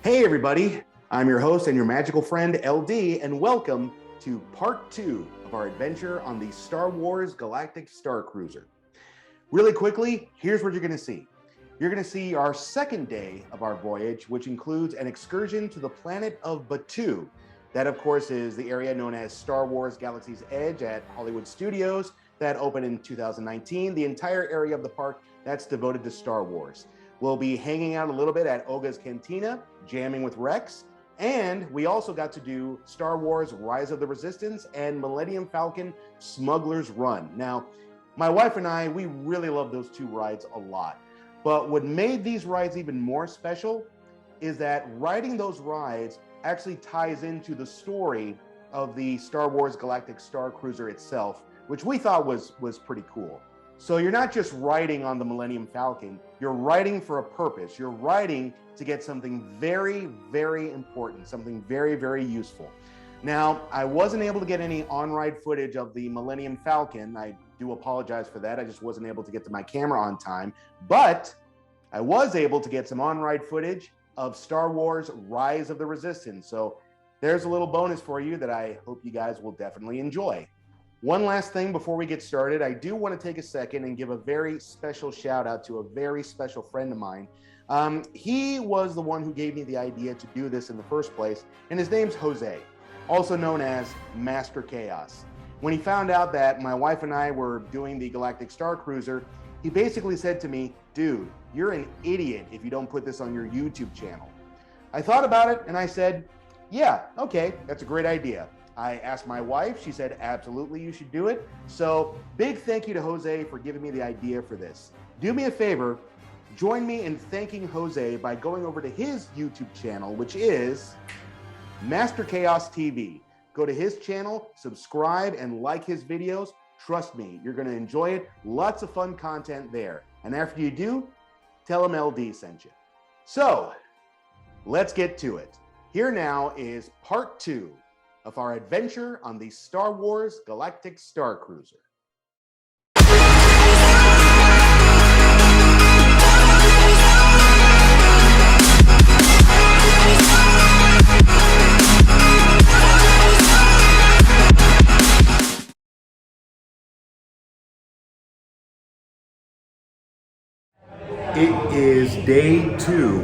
Hey everybody, I'm your host and your magical friend LD, and welcome to part 2 of our adventure on the Star Wars Galactic Starcruiser. Really quickly, here's what you're going to see. You're going to see our second day of our voyage, which includes an excursion to the planet of Batuu. That, of course, is the area known as Star Wars Galaxy's Edge at Hollywood Studios that opened in 2019. The entire area of the park that's devoted to Star Wars. We'll be hanging out a little bit at Oga's Cantina, jamming with Rex, and we also got to do Star Wars Rise of the Resistance and Millennium Falcon Smuggler's Run. Now, my wife and I, we really love those two rides a lot. But what made these rides even more special is that riding those rides actually ties into the story of the Star Wars Galactic Starcruiser itself, which we thought was pretty cool. So you're not just riding on the Millennium Falcon, you're riding for a purpose. You're riding to get something very, very important, something very, very useful. Now, I wasn't able to get any on-ride footage of the Millennium Falcon. I do apologize for that. I just wasn't able to get to my camera on time, but I was able to get some on-ride footage of Star Wars Rise of the Resistance. So there's a little bonus for you that I hope you guys will definitely enjoy. One last thing before we get started, I do want to take a second and give a very special shout out to a very special friend of mine. He was the one who gave me the idea to do this in the first place, and his name's Jose, also known as Master Chaos. When he found out that my wife and I were doing the Galactic Starcruiser, he basically said to me, dude, you're an idiot if you don't put this on your YouTube channel. I thought about it and I said, yeah, okay, that's a great idea. I asked my wife, she said, absolutely, you should do it. So big thank you to Jose for giving me the idea for this. Do me a favor, join me in thanking Jose by going over to his YouTube channel, which is Master Chaos TV. Go to his channel, subscribe, and like his videos. Trust me, you're gonna enjoy it. Lots of fun content there. And after you do, tell him LD sent you. So let's get to it. Here now is part 2 of our adventure on the Star Wars Galactic Starcruiser. It is day 2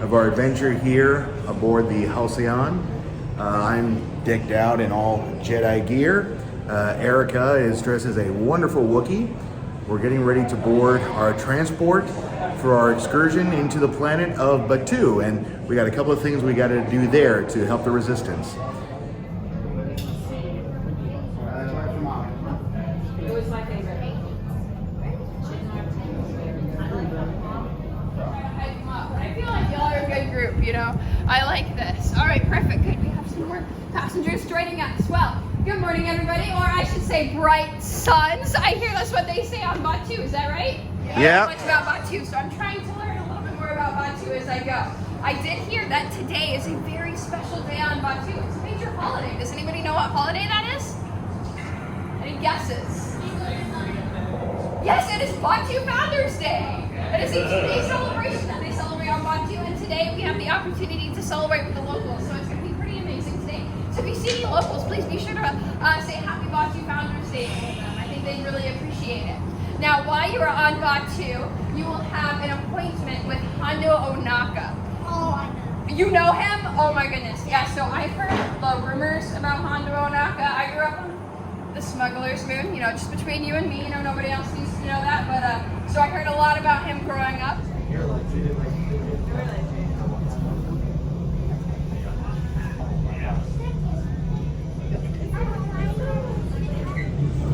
of our adventure here aboard the Halcyon. I'm decked out in all Jedi gear. Erica is dressed as a wonderful Wookiee. We're getting ready to board our transport for our excursion into the planet of Batuu, and we got a couple of things we got to do there to help the Resistance. You know, I like this. All right, perfect. Good. We have some more passengers joining us. Well, good morning, everybody, or I should say, bright suns. I hear that's what they say on Batuu. Is that right? Yeah. I don't know much about Batuu, so I'm trying to learn a little bit more about Batuu as I go. I did hear that today is a very special day on Batuu. It's a major holiday. Does anybody know what holiday that is? Any guesses? Yes, it is Batuu Founders Day. It is a 2-day celebration that they celebrate on Batuu, and today we have the opportunity to celebrate with the locals, so it's going to be pretty amazing today. So if you see any locals, please be sure to say Happy Batuu Founders Day to them. I think they'd really appreciate it. Now, while you are on Batuu, you will have an appointment with Hondo Ohnaka. Oh, I know. You know him? Oh my goodness. Yeah, so I've heard the rumors about Hondo Ohnaka. I grew up on the Smuggler's Moon, you know, just between you and me, you know, nobody else needs to know that, but so I heard a lot about him growing up.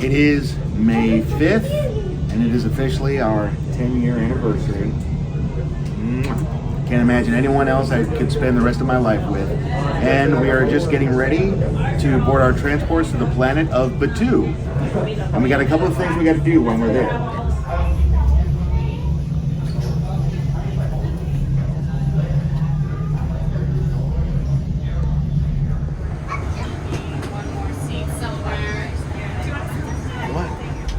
It is May 5th, and it is officially our 10-year anniversary. Can't imagine anyone else I could spend the rest of my life with. And we are just getting ready to board our transports to the planet of Batuu. And we got a couple of things we got to do when we're there.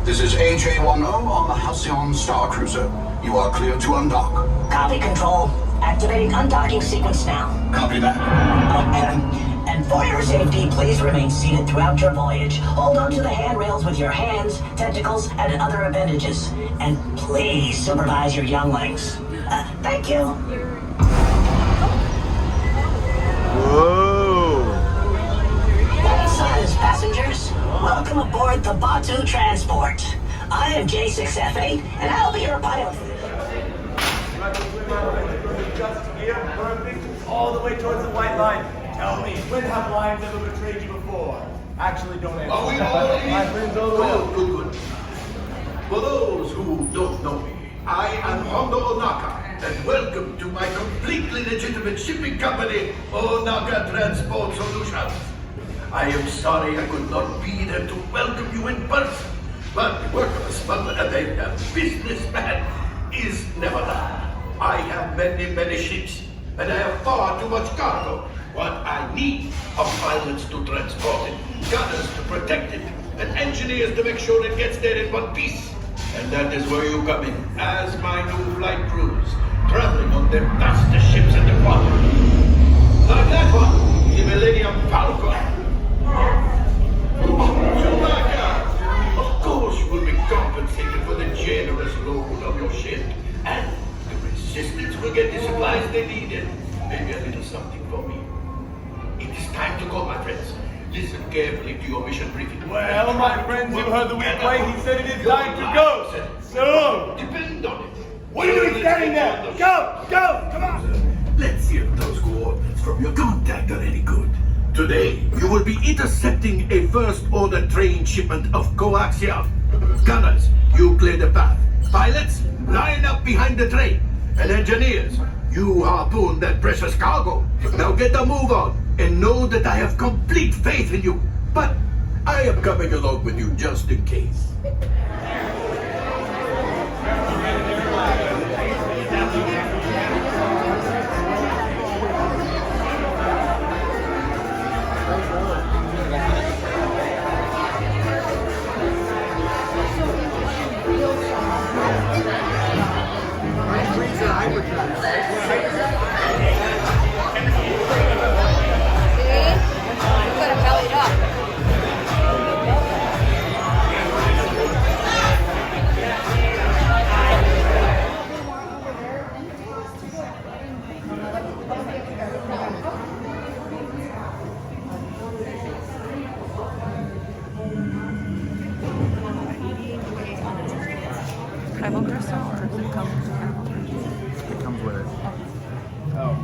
This is AJ-10 on the Halcyon Starcruiser. You are clear to undock. Copy, Control. Activating undocking sequence now. Copy that. And for your safety, please remain seated throughout your voyage. Hold on to the handrails with your hands, tentacles, and other appendages. And please supervise your younglings. Thank you. Whoa. Size passengers, welcome aboard the Batuu transport. I am J6F8, and I'll be your pilot. All the way towards the white line. Tell me, when have lions ever betrayed you before? Actually, don't answer. Are we all in? My friends all the way. Good. For those who don't know me, I am Hondo Onaka, and welcome to my completely legitimate shipping company, Onaka Transport Solutions. I am sorry I could not be there to welcome you in person, but the work of a smuggler and a businessman is never done. I have many ships, and I have far too much cargo. What I need are pilots to transport it, gunners to protect it, and engineers to make sure it gets there in one piece. And that is where you come in, as my new flight crews, traveling on the fastest ships in the quadrant. Like that one, the Millennium Falcon. Chewbacca! Of course you will be compensated for the generous load of your ship, and the Resistance will get the supplies they need, and maybe a little something for me. It is time to go, my friends. Listen carefully to your mission briefing. Well, my friends, you heard the weak way. He said it is time to go. So, depend on it. What are you doing standing there? Go! Come on! Let's see if those coordinates from your contact are any good. Today, you will be intercepting a first-order train shipment of coaxium. Gunners, you clear the path. Pilots, line up behind the train. And engineers, you harpoon that precious cargo. Now get a move on, and know that I have complete faith in you. But I am coming along with you just in case. It comes with it. Oh.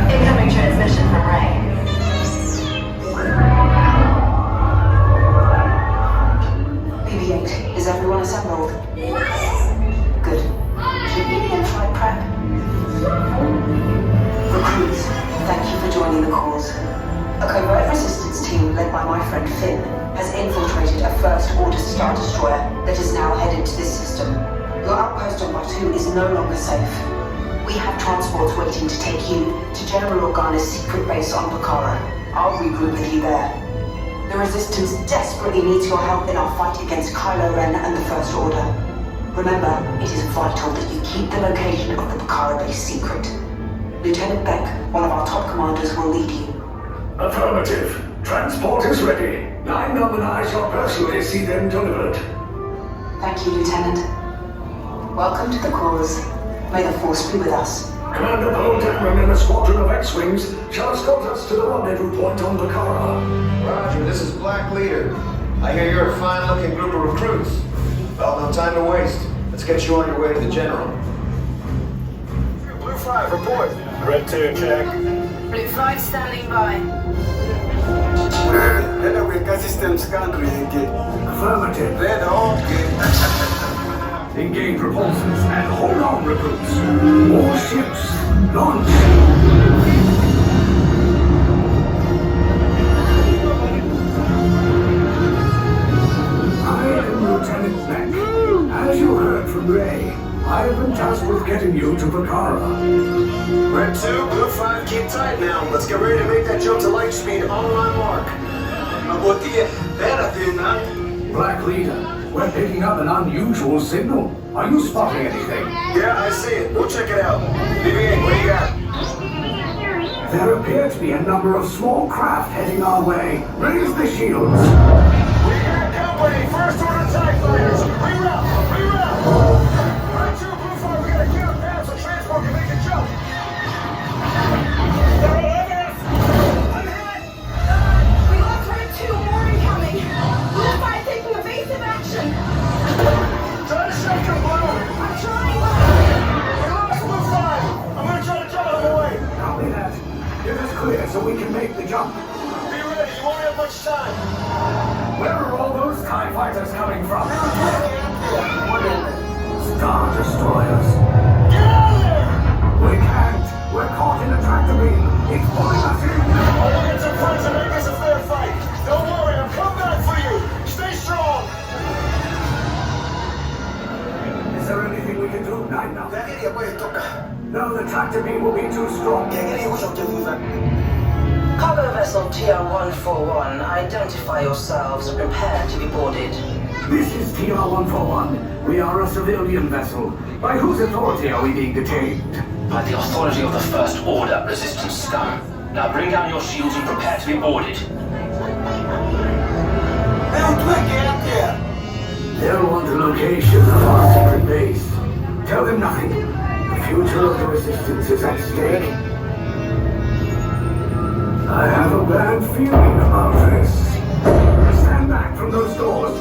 Incoming transmission from Rey. BB-8, is everyone assembled? Good. Keep me in flight prep. Recruits, thank you for joining the cause. A covert resistance team led by my friend Finn has infiltrated a first-order Star Destroyer that is now headed to this system. Your outpost on Batuu is no longer safe. We have transports waiting to take you to General Organa's secret base on Pucara. I'll regroup with you there. The Resistance desperately needs your help in our fight against Kylo Ren and the First Order. Remember, it is vital that you keep the location of the Pucara base secret. Lieutenant Beck, one of our top commanders, will lead you. Affirmative. Transport is ready. I nominate shall personally see them delivered. Thank you, Lieutenant. Welcome to the cause. May the Force be with us. Commander Bolton and a squadron of X-Wings shall escort us to the rendezvous point on Pucara. Roger, this is Black Leader. I hear you're a fine-looking group of recruits. Well, no time to waste. Let's get you on your way to the General. Blue 5, report. Red 2, check. Blue 5 standing by. System scan affirmative. Red on. Engage repulsors and hold on, recruits. All ships, launch. I am Lieutenant Beck. As you heard from Rey, I have been tasked with getting you to Bakara. Red 2, Blue 5, keep tight now. Let's get ready to make that jump to light speed on my mark. Black Leader, we're picking up an unusual signal. Are you spotting anything? Yeah, I see it. We'll check it out. BB-8, what do you got? There appear to be a number of small craft heading our way. Raise the shields. We got company. First order TIE fighters. Reroute. Red 2, Blue 5, we gotta get up now so transport can make a jump. They're all over us. I'm hit. We lost Red 2, more incoming. Blue 5 taking evasive action. Try to shake your blue. I'm trying. We lost Blue 5. I'm gonna try to jump out of the way. Copy that. Get us clear so we can make the jump. Be ready. You won't have much time. Where are all those TIE fighters coming from? Star Destroyers. Get out of there! We can't. We're caught in a tractor beam. It's pulling us in. I'll get some friends and make this a fair fight. Don't worry, I'll come back for you. Stay strong. Is there anything we can do right now? No, the tractor beam will be too strong. Cargo vessel TR-141, identify yourselves and prepare to be boarded. This is TR-141. We are a civilian vessel. By whose authority are we being detained? By the authority of the First Order, Resistance scum. Now bring down your shields and prepare to be boarded. They'll want the location of our secret base. Tell them nothing. The future of the Resistance is at stake. I have a bad feeling about this. Stand back from those doors.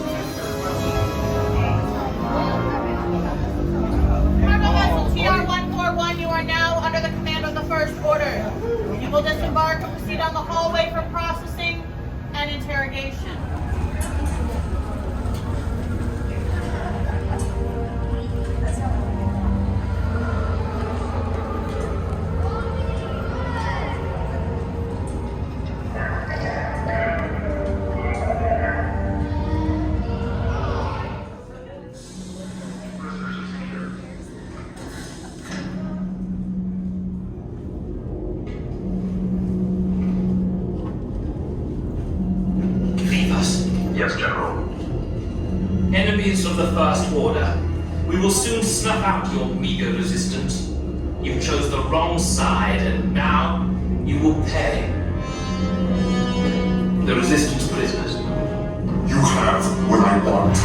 Cargo vessel TR-141, you are now under the command of the First Order. You will disembark and proceed down the hallway for processing and interrogation. Yes, General. Enemies of the First Order, we will soon snuff out your meager resistance. You chose the wrong side, and now you will pay. The Resistance prisoners. You have what I want.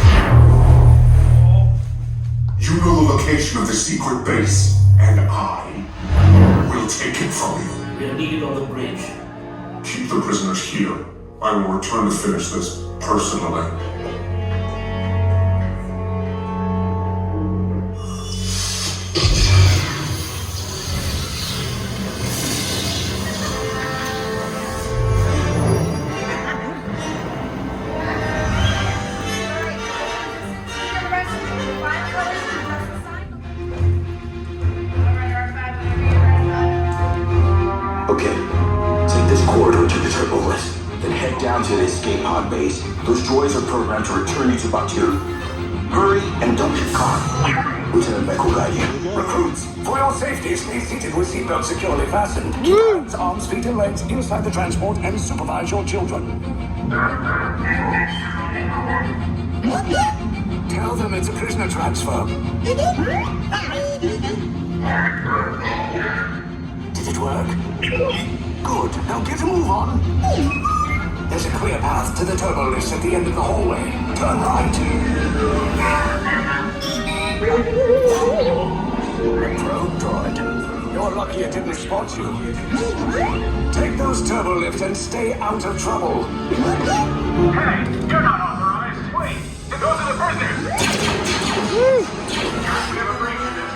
You know the location of the secret base, and I will take it from you. We are needed on the bridge. Keep the prisoners here. I will return to finish this personally. To the escape pod base. Those droids are programmed to return you to Batuu. Hurry and don't get caught. Lieutenant Beck will guide you. Recruits, for your safety, stay seated with seatbelts securely fastened. Keep hands, arms, feet, and legs inside the transport and supervise your children. Tell them it's a prisoner transfer. Did it work? Good. Now get a move on. There's a clear path to the turbo lifts at the end of the hallway. Turn right. Retro droid. You're lucky it didn't spot you. Take those turbo lifts and stay out of trouble. Hey, you're not authorized. Wait, those are the prisoners. We have a break for this.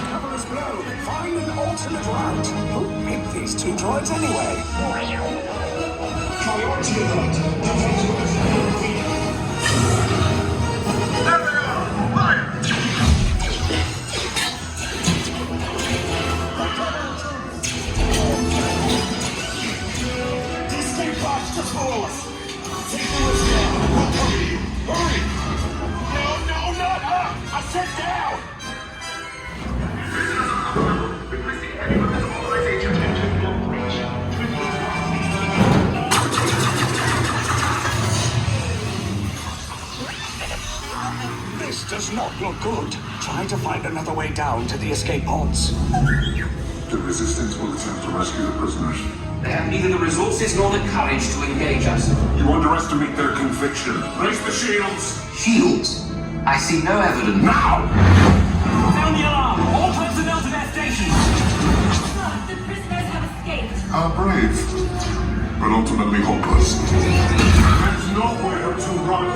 Cover is blown. Find an alternate route. Who picked these two droids anyway? Priority alert. There they are. Fire! Escape pods to force. Take the list down. We'll cover you. Hurry! No, not up! I said down! Requesting heavy weapons mobilization. This does not look good. Try to find another way down to the escape pods. The Resistance will attempt to rescue the prisoners. They have neither the resources nor the courage to engage us. You underestimate their conviction. Raise the shields! Shields? I see no evidence. Now! Sound the alarm! All personnel to their stations! The prisoners have escaped. How brave, but ultimately hopeless. There's nowhere to run.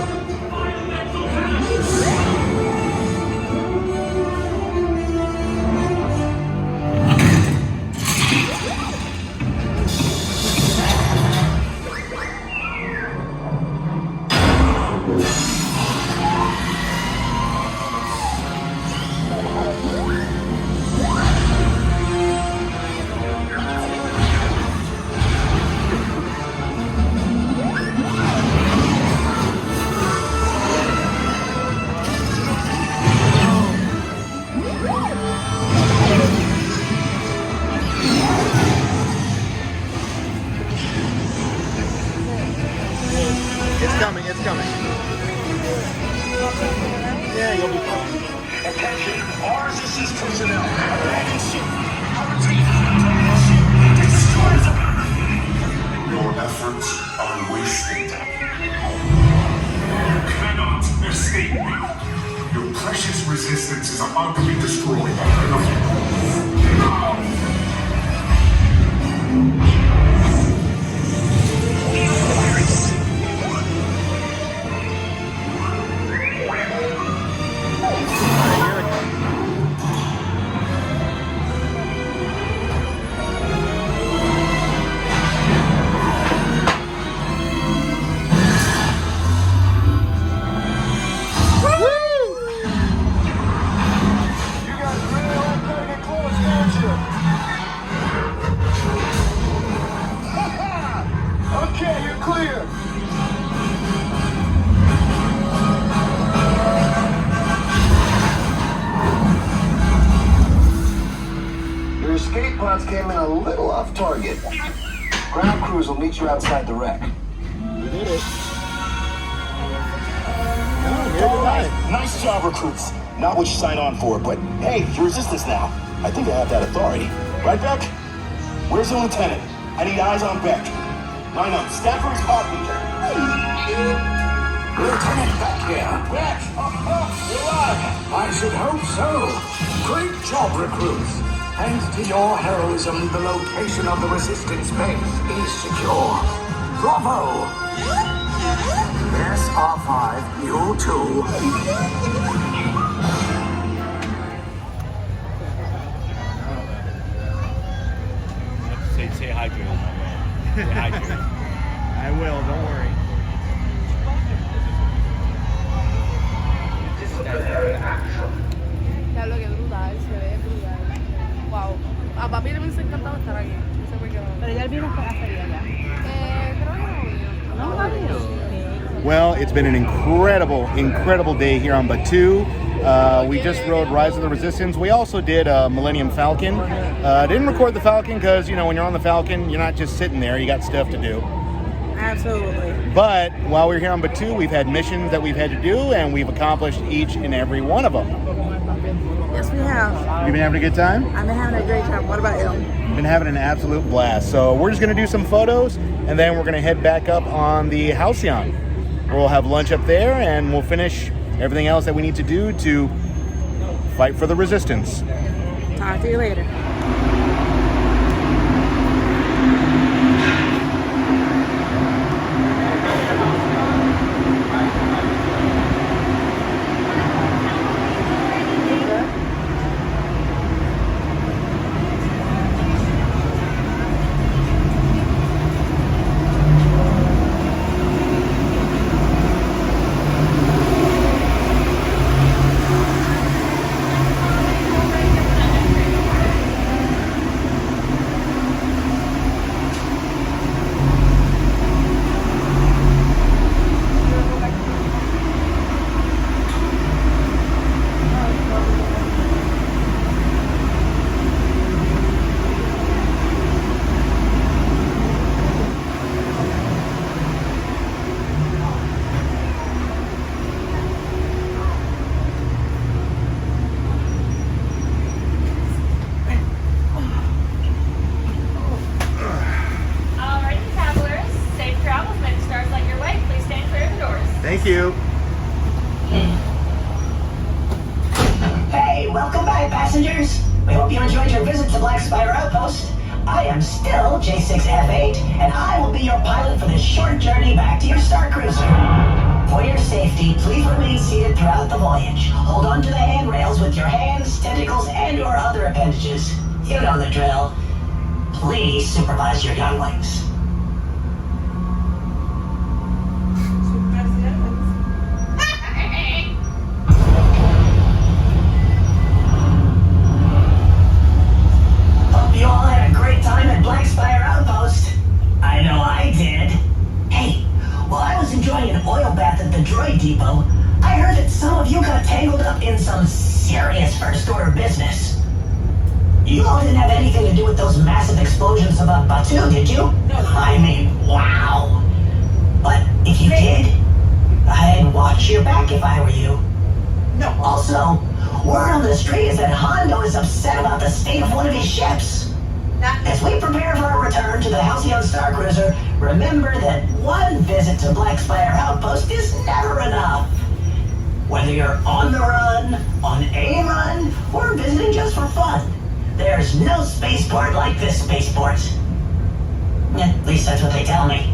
It's coming. Yeah, you'll be fine. Attention, all resistance personnel. Abandon ship. Destroy them. Your efforts are wasted. You cannot escape me. Your precious resistance is about to be destroyed. Okay, you're clear. Your escape pods came in a little off target. Ground crews will meet you outside the wreck. We did it. All right, nice job, recruits. Not what you signed on for, but hey, you're resistance now. I think I have that authority. Right, Beck? Where's the lieutenant? I need eyes on Beck. Line up. Stafford's carpenter. Lieutenant Beck here. Beck! You're alive! I should hope so. Great job, recruits. Thanks to your heroism, the location of the Resistance base is secure. Bravo! Yes, R5, you too. Say hi to him, my man. Say hi to him. I will, don't worry. Claro, que brutal, se ve brutal. Wow. A papi le hubiese encantado estar aquí. No sé por qué no. Pero ya él vino hasta allá. Creo que no vino. Well, it's been an incredible day here on Batuu. We just rode Rise of the Resistance. We also did Millennium Falcon. Didn't record the Falcon because, when you're on the Falcon, you're not just sitting there. You got stuff to do. Absolutely. But while we're here on Batuu, we've had missions that we've had to do, and we've accomplished each and every one of them. Yes, we have. You been having a good time? I've been having a great time. What about you? Been having an absolute blast. So we're just going to do some photos, and then we're going to head back up on the Halcyon. We'll have lunch up there, and we'll finish everything else that we need to do to fight for the Resistance. Talk to you later. Thank you. Hey, welcome back, passengers. We hope you enjoyed your visit to Black Spire Outpost. I am still J6F8, and I will be your pilot for this short journey back to your Starcruiser. For your safety, please remain seated throughout the voyage. Hold on to the handrails with your hands, tentacles, and/or other appendages. You know the drill. Please supervise your younglings. Hope you all had a great time at Black Spire Outpost. I know I did. Hey, while I was enjoying an oil bath at the droid depot, I heard that some of you got tangled up in some serious first order business. You all didn't have anything to do with those massive explosions about Batuu, did you? No. I mean, wow. But if you did, I'd watch your back if I were you. No. Also, word on the street is that Hondo is upset about the state of one of his ships. As we prepare for our return to the Halcyon Starcruiser, remember that one visit to Black Spire Outpost is never enough. Whether you're on the run, on a run, or visiting just for fun, there's no spaceport like this spaceport. At least that's what they tell me.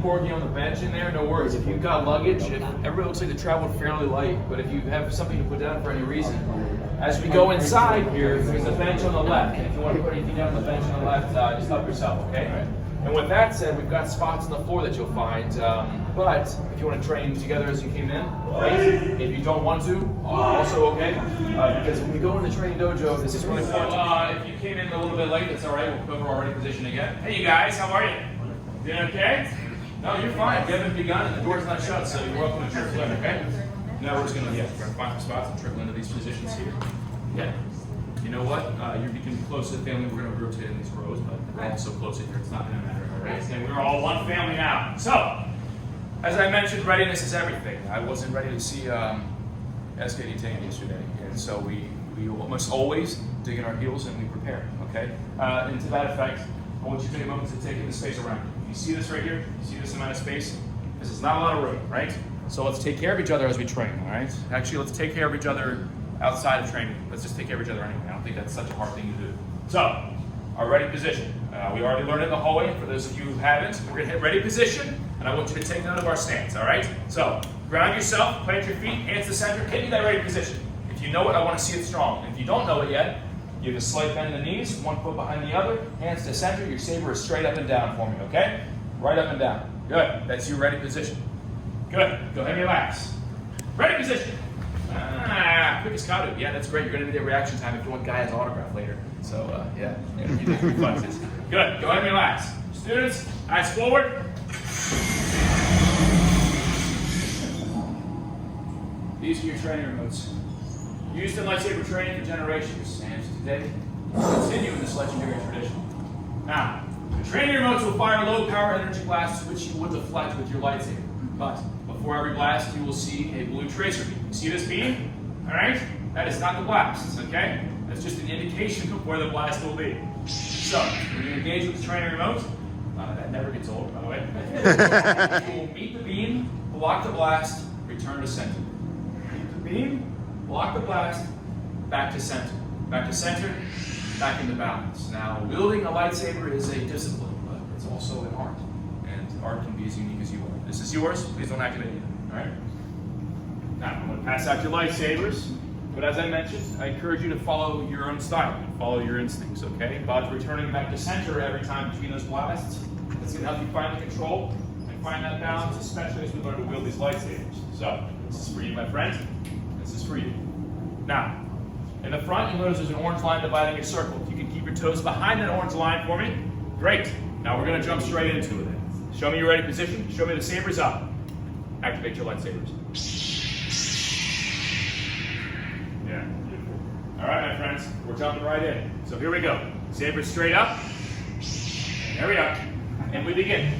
corgi on the bench in there, no worries. If you've got luggage, if everybody looks like they traveled fairly light, but if you have something to put down for any reason, as we go inside here, there's a bench on the left. And if you want to put anything down on the bench on the left, just help yourself, okay? And with that said, we've got spots on the floor that you'll find. But if you want to train together as you came in, great. If you don't want to, also okay. Because when we go in the training dojo, this is really important. If you came in a little bit late, that's all right. We'll cover our ready position again. Hey, you guys, how are you? Doing okay? No, you're fine. You haven't begun and the door's not shut, so you're welcome to trickle in, okay? Now we're just gonna find some spots and trickle into these positions here. Yeah. You know what? You're becoming close to the family. We're gonna rotate in these rows, but we're all so close in here, it's not gonna matter, all right? And we're all one family now. So, as I mentioned, readiness is everything. I wasn't ready to see SKD Tank yesterday, and so we must always dig in our heels and we prepare, okay? And to that effect, I want you to take a moment to take in the space around you. You see this right here? You see this amount of space? This is not a lot of room, right? So let's take care of each other as we train, all right? Actually, let's take care of each other outside of training. Let's just take care of each other anyway. I don't think that's such a hard thing to do. So, our ready position. We already learned it in the hallway. For those of you who haven't, we're gonna hit ready position, and I want you to take note of our stance, all right? So, ground yourself, plant your feet, hands to center, get in that ready position. If you know it, I want to see it strong. If you don't know it yet, you have a slight bend in the knees, one foot behind the other, hands to center, your saber is straight up and down for me, okay? Right up and down. Good, that's your ready position. Good, go ahead and relax. Ready position. Quick as Kadu. Yeah, that's great. You're gonna need a reaction time if you want Gaya's autograph later. So, yeah, you do reflexes. Good, go ahead and relax. Students, eyes forward. These are your training remotes. Used in lightsaber training for generations, and today, we'll continue in this legendary tradition. Now, the training remotes will fire low-power energy blasts which you would deflect with your lightsaber. But before every blast, you will see a blue tracer beam. You see this beam? All right? That is not the blast, okay? That's just an indication of where the blast will be. So, when you engage with the training remote, that never gets old, by the way. You will meet the beam, block the blast, return to center. Meet the beam, block the blast, back to center. Back to center, back into balance. Now, wielding a lightsaber is a discipline, but it's also an art. And art can be as unique as you are. This is yours, please don't activate it, all right? Now, I'm gonna pass out your lightsabers, but as I mentioned, I encourage you to follow your own style, follow your instincts, okay? But returning back to center every time between those blasts, that's gonna help you find the control and find that balance, especially as we learn to wield these lightsabers. So, this is for you, my friend. This is for you. Now, in the front, you'll notice there's an orange line dividing your circle. If you can keep your toes behind that orange line for me, great. Now we're gonna jump straight into it. Show me your ready position. Show me the sabers up. Activate your lightsabers. Yeah, beautiful. All right, my friends, we're jumping right in. So here we go. Sabers straight up. There we are. And we begin.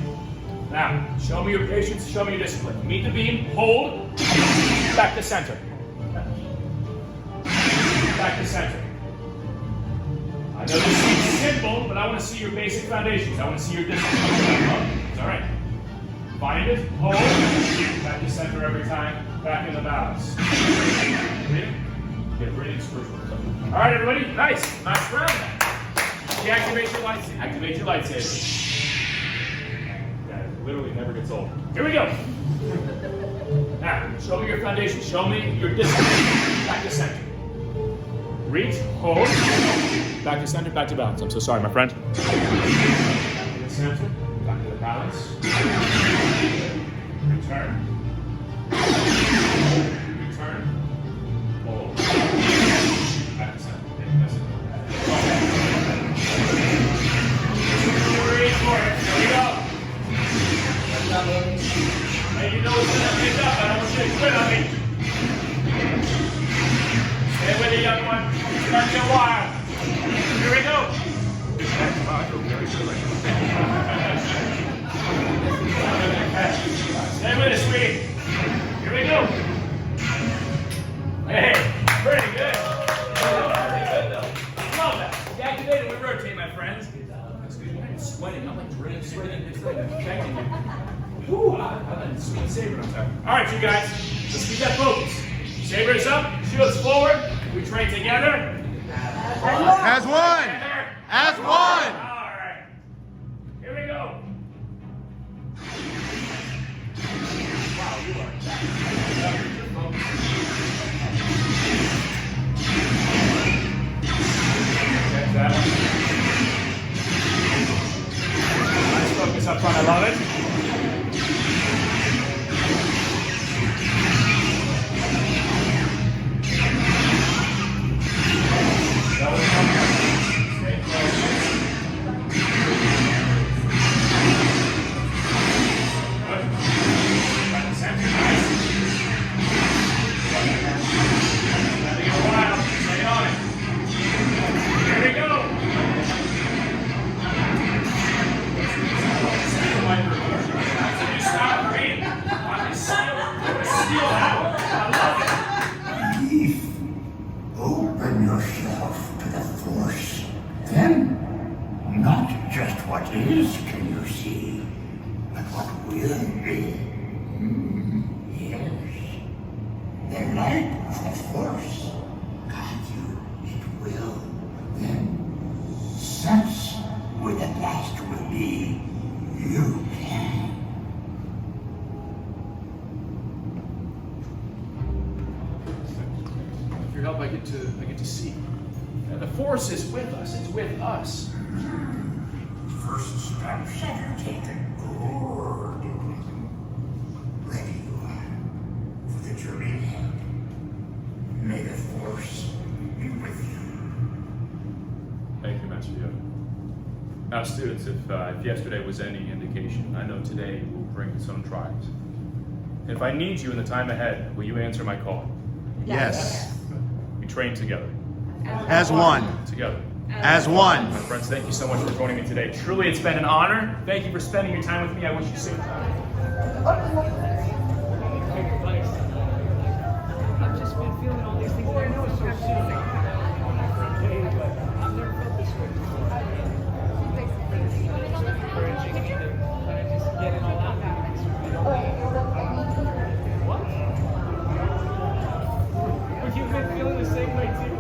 Now, show me your patience, show me your discipline. Meet the beam, hold, back to center. Back to center. I know this seems simple, but I want to see your basic foundations. I want to see your discipline. It's all right. Find it, hold, back to center every time, back into balance. Breathing. Get breathing, excursion. All right, everybody, nice round. Deactivate your lightsaber. Activate your lightsaber. That literally never gets old. Here we go. Now, show me your foundation. Show me your discipline. Back to center. Reach, hold, back to center, back to balance. I'm so sorry, my friend. Back to the center, back to the balance. Return. Return. Hold. Back to center. Reach for it. Here we go. Hey, you know what's gonna pick up. I don't want you to quit on me. Stay with it, young one. Start your while. Here we go. Stay with us, sweetie. Here we go. Hey, pretty good. Love that. Deactivate and we rotate, my friends. I'm sweating. I'm like dreading sweating. It's like protecting you. Woo, I'm sweet saber. I'm sorry. All right, you guys. Let's keep that focus. Sabers up, shields forward. We train together. As one. As one. All right. Here we go. will be. Yes. The light of the Force guide you. It will. Then sense where the last will be. You can. With your help, I get to see. The Force is with us. It's with us. First steps taken. Good. Ready you are for the journey ahead. May the Force be with you. Thank you, Master Yoda. Now, students, if yesterday was any indication, I know today will bring its own trials. If I need you in the time ahead, will you answer my call? Yes. We train together. As one. Together. As one. My friends, thank you so much for joining me today. Truly, it's been an honor. Thank you for spending your time with me. I wish you safe travels. I've just been feeling all these things. I know it's so soothing. I've never felt this way before. Encouraging me to kind of just get it all out now. What? Have you been feeling the same way too?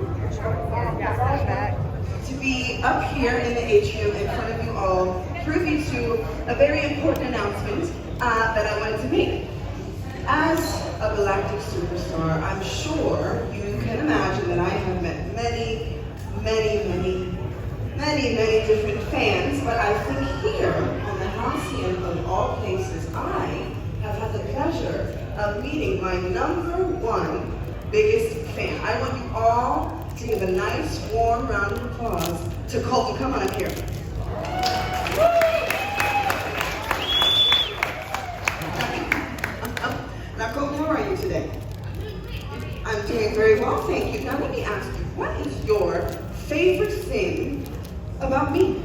To be up here in the atrium in front of you all privy to a very important announcement that I wanted to make. As a galactic superstar, I'm sure you can imagine that I have met many different fans, but I think here on the Halcyon of all places, I have had the pleasure of meeting my #1 biggest fan. I want you all to give a nice warm round of applause to Kole. Come on up here. Now, Kole, how are you today? I'm doing very well, thank you. Now, let me ask you, what is your favorite thing about me?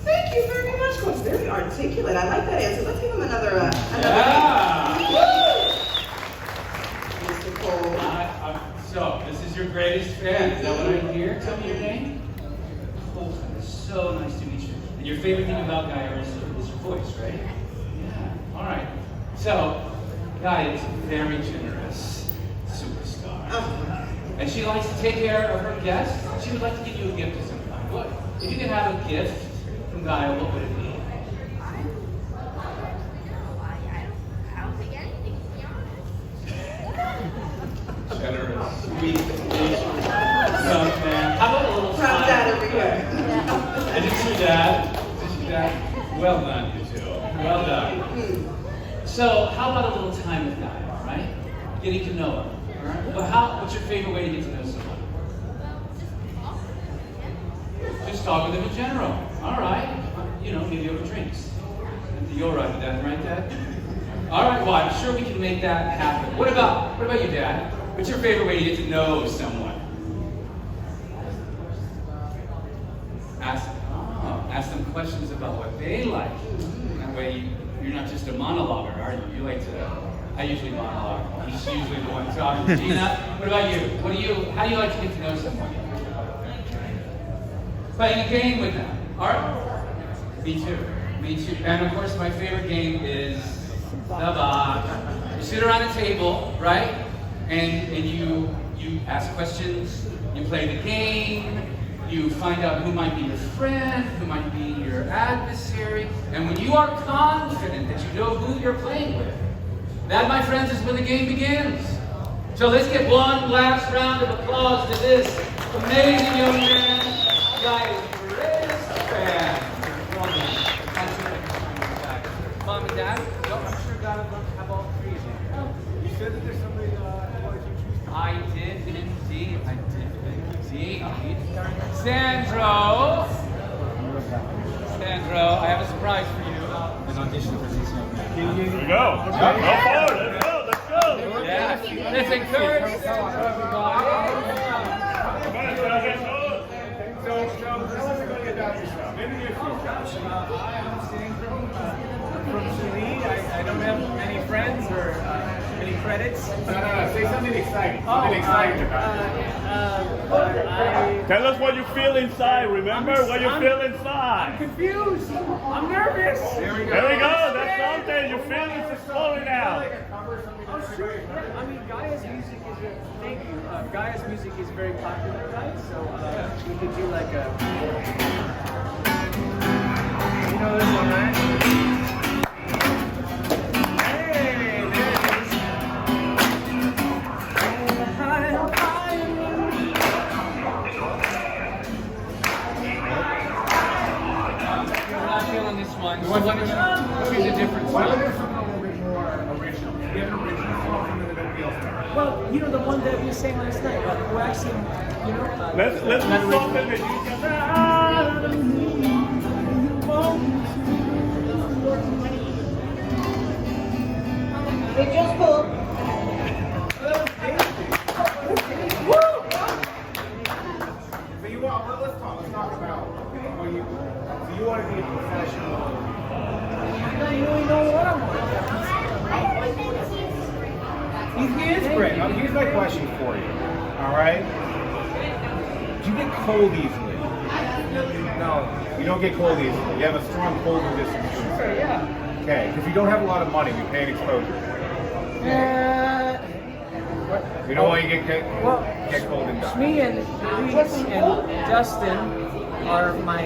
Thank you very much, Kole. Very articulate. I like that answer. Let's give him another. Mr. Kole. So, this is your greatest fan. Is that what I hear? Tell me your name. Kole. So nice to meet you. And your favorite thing about Gaya is your voice, right? Yeah. All right. So, Gaya is a very generous superstar. And she likes to take care of her guests. She would like to give you a gift of some kind. What? If you could have a gift from Gaya, what would it be? Generous, sweet, young man. How about a little time? Proud dad over here. I did see that. Well done, you two. Well done. So, how about a little time with Gaya, all right? Getting to know her, all right? Well, what's your favorite way to get to know someone? Just talk with them in general. All right. You know, maybe over drinks. You're right with that, right, Dad? All right, well, I'm sure we can make that happen. What about you, Dad? What's your favorite way to get to know someone? Ask them questions about what they like. That way, you're not just a monologuer, are you? You like to. I usually monologue. He's usually the one talking. Gina, what about you? How do you like to get to know someone? Playing a game with them. All right. Me too. And of course, my favorite game is the box. You sit around a table, right? And you ask questions. You play the game. You find out who might be your friend, who might be your adversary. And when you are confident that you know who you're playing with, that, my friends, is when the game begins. So let's get one last round of applause to this amazing young man, Gaia's greatest fan. Mom and Dad? No, I'm sure God would love to have all three of you. You said that there's somebody that wanted you to choose. I did indeed. Sandro, I have a surprise for you. An audition for this young man. Here we go. Go forward. Let's go. Yeah. Let's encourage everybody. So, this is going to get down yourself. Maybe you're from Sandro from Chile. I don't have many friends or Any credits? No, say something exciting. Something exciting Tell us what you feel inside. Remember what you feel inside. I'm confused. I'm nervous. There we go. That's something. You feel it's flowing out. Oh, sure. I mean, Gaya's music is thank you. Gaya's music is very popular, right? So we could do like a. You know this one, right? What is the difference? Why don't we do something a little bit more original? We have an original song that nobody else does. Well, you know the one that we sang last night, coaxium. You know. Let's do something that you can. It's just cool. So you want? Well, let's talk about what you. So you want to be a professional. I don't really know what I'm He is great. Here's my question for you. All right. Do you get cold easily? No, you don't get cold easily. You have a strong cold resistance. Sure, yeah. Okay, because you don't have a lot of money. We pay an exposure. You know why you get cold and die? Me and Reese and Dustin are my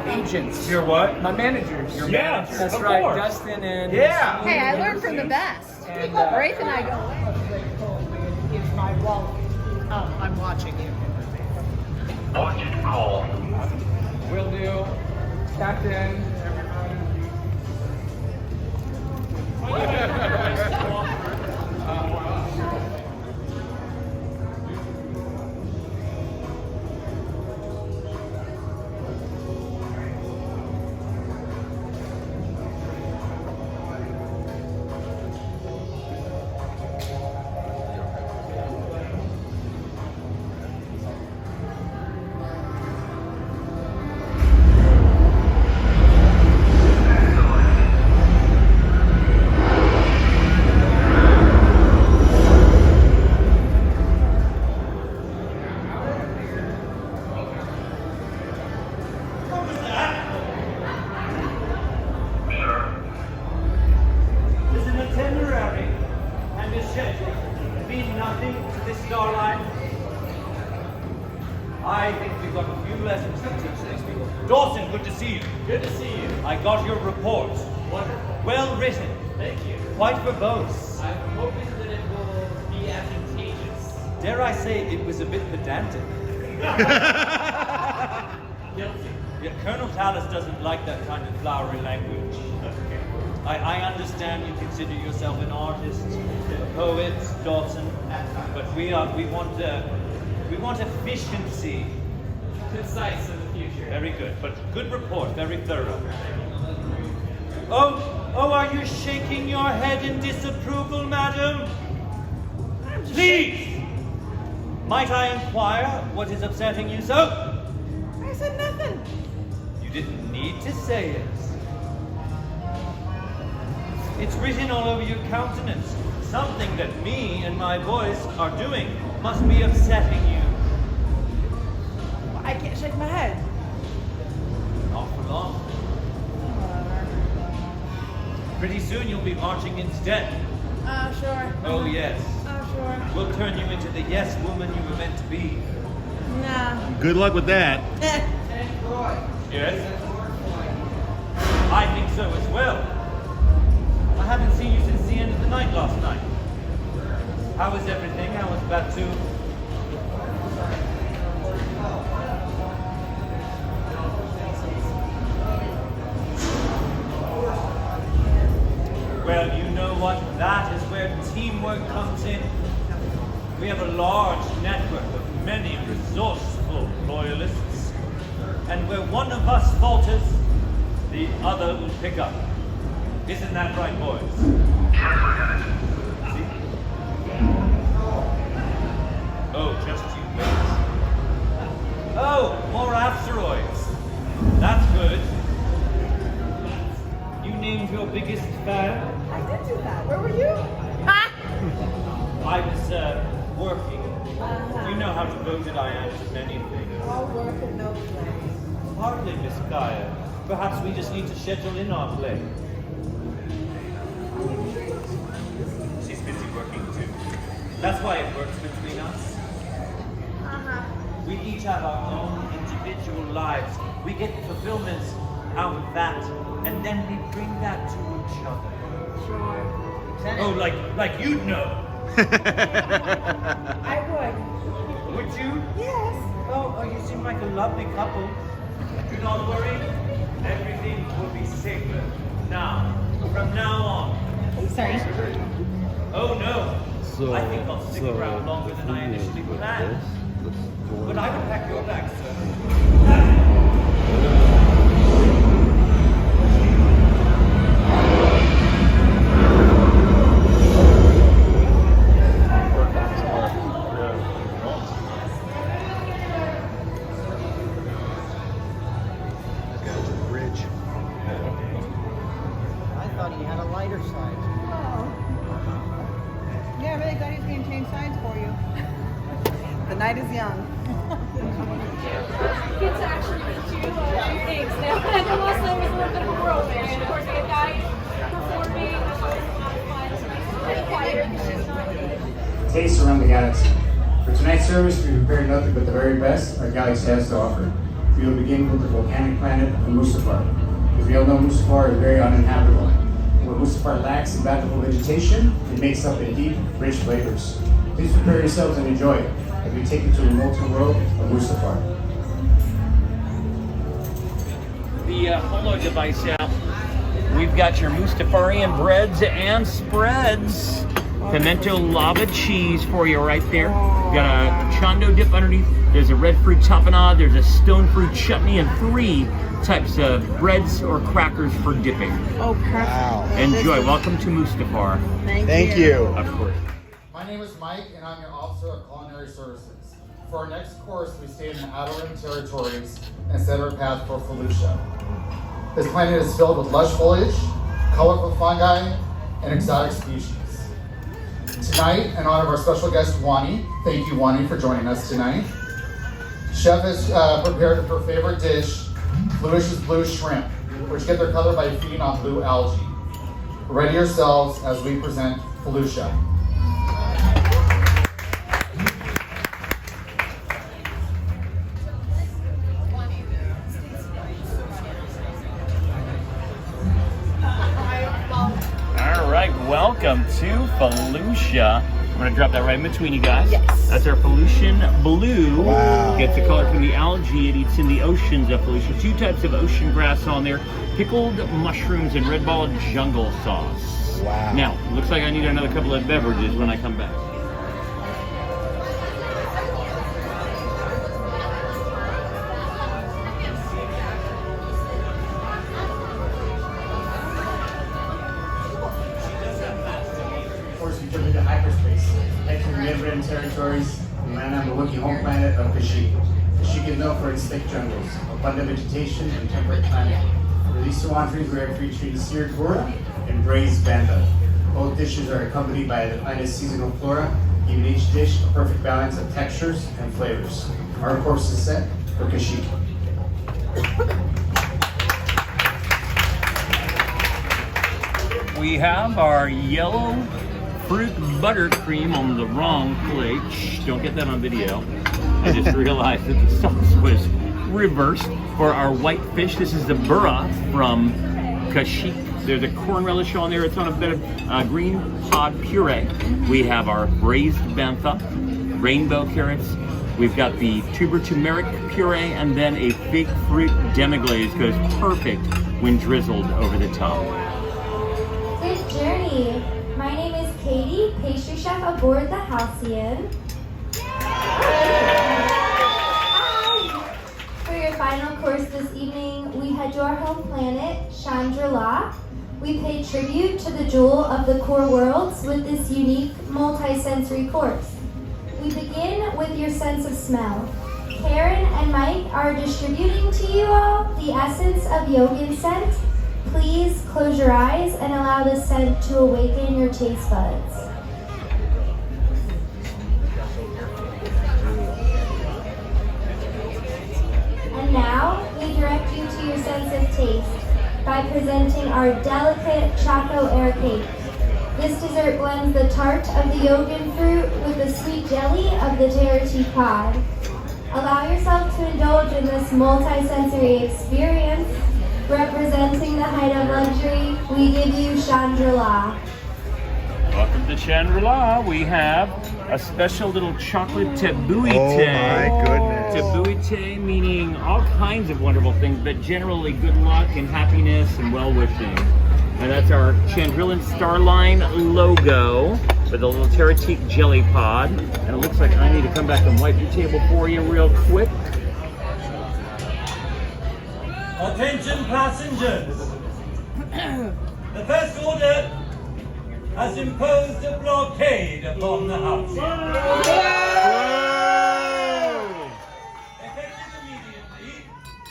agents. You're what? My managers. Your managers. That's of right. course. Dustin and yeah. Hey, I learned from the best. And, Raithe and I go. It's my wallet. Oh, I'm watching you. Watch it call. Will do. Captain. I think we've got a few lessons to teach these people. Dawson, good to see you. Good to see you. I got your report. Wonderful. Well written. Thank you. Quite verbose. I'm hoping that it will be advantageous. Dare I say it was a bit pedantic. Guilty. Yeah, Colonel Tallis doesn't like that kind of flowery language. Okay. I understand you consider yourself an artist, a poet, Dawson, but we want efficiency. Concise in the future. Very good, but good report, very thorough. Oh, are you shaking your head in disapproval, madam? Please! Might I inquire what is upsetting you so? I said nothing. You didn't need to say it. It's written all over your countenance. Something that me and my boys are doing must be upsetting you. I can't shake my head. Not for long. Pretty soon you'll be marching instead. Sure. Oh, yes. Sure. We'll turn you into the yes woman you were meant to be. Nah. Good luck with that. Yes? I think so as well. I haven't seen you since the end of the night last night. How was everything? How was Batuu? Well, you know what? That is where teamwork comes in. We have a large network of many resourceful loyalists. And where one of us falters, the other will pick up. Isn't that right, boys? See? Oh, just you wait. Oh, more asteroids. That's good. You named your biggest fan? I did do that. Where were you? I was working. You know how devoted I am to many things. All work and no play. Hardly, Miss Gaya. Perhaps we just need to schedule in our play. She's busy working too. That's why it works between us. We each have our own individual lives. We get fulfillment out of that, and then we bring that to each other. Sure. Oh, like you'd know. I would. Would you? Yes. Oh, you seem like a lovely couple. Do not worry. Everything will be safer. Now, from now on. Sorry. Oh no. I think I'll stick around longer than I initially planned. But I can pack your bag, sir. Night is young. Get to actually meet you. Thanks. Now, I know last night was a little bit of a whirlwind. And of course, we had Gaya performing. That's always a lot of fun. It's nice to be quieter because she's not really. Taste around the galaxy. For tonight's service, we prepared nothing but the very best our galaxy has to offer. We will begin with the volcanic planet of Mustafar. As we all know, Mustafar is very uninhabitable. What Mustafar lacks in bountiful vegetation, it makes up in deep, rich flavors. Please prepare yourselves and enjoy it as we take you to the molten world of Mustafar. The holo device out. We've got your Mustafarian breads and spreads. Pimento lava cheese for you right there. We've got a chondo dip underneath. There's a red fruit tapenade. There's a stone fruit chutney and 3 types of breads or crackers for dipping. Oh, perfect. Wow. Enjoy. Welcome to Mustafar. Thank you. Of course. My name is Mike, and I'm your Officer of Culinary Services. For our next course, we stay in the Atrium territories and set our path for Felucia. This planet is filled with lush foliage, colorful fungi, and exotic species. Tonight, in honor of our special guest, Ouannii, thank you, Ouannii, for joining us tonight. Chef has prepared her favorite dish, Felicia's blue shrimp, which get their color by feeding on blue algae. Ready yourselves as we present Felucia. Welcome to Felucia. I'm going to drop that right in between you guys. Yes. That's our Felucian blue. Wow. Gets the color from the algae it eats in the oceans of Felucia. 2 types of ocean grass on there, pickled mushrooms, and red ball jungle sauce. Wow. Now, looks like I need another couple of beverages when I come back. Territories, and land on the Wookiee home planet of Kashyyyk. Kashyyyk is known for its thick jungles, abundant vegetation, and temperate climate. For these 2 entrees, we are featuring seared gourd and braised bantha. Both dishes are accompanied by the finest seasonal flora, giving each dish a perfect balance of textures and flavors. Our course is set for Kashyyyk. We have our yellow fruit buttercream on the wrong plate. Shh, don't get that on video. I just realized that the sauce was reversed. For our white fish, this is the burra from Kashyyyk. There's a corn relish on there. It's on a bit of green pod puree. We have our braised bantha, rainbow carrots. We've got the tuber turmeric puree, and then a fig fruit demi-glaze goes perfect when drizzled over the top. Good journey. My name is Katie, pastry chef aboard the Halcyon. Hi! For your final course this evening, we head to our home planet, Chandrila. We pay tribute to the jewel of the core worlds with this unique multi-sensory course. We begin with your sense of smell. Karen and Mike are distributing to you all the essence of Yogin scent. Please close your eyes and allow the scent to awaken your taste buds. And now, we direct you to your sense of taste by presenting our delicate Choco Air Cake. This dessert blends the tart of the yogurt fruit with the sweet jelly of the Terity pod. Allow yourself to indulge in this multi-sensory experience. Representing the height of luxury, we give you Chandra-La. Welcome to Chandra-La. We have a special little chocolate tabouille. Oh my goodness. Tabouille meaning all kinds of wonderful things, but generally good luck and happiness and well-wishing. And that's our Chandrillan Starline logo with a little Terratique jelly pod. And it looks like I need to come back and wipe your table for you real quick. Attention passengers! The First Order has imposed a blockade upon the Halcyon. Effective immediately,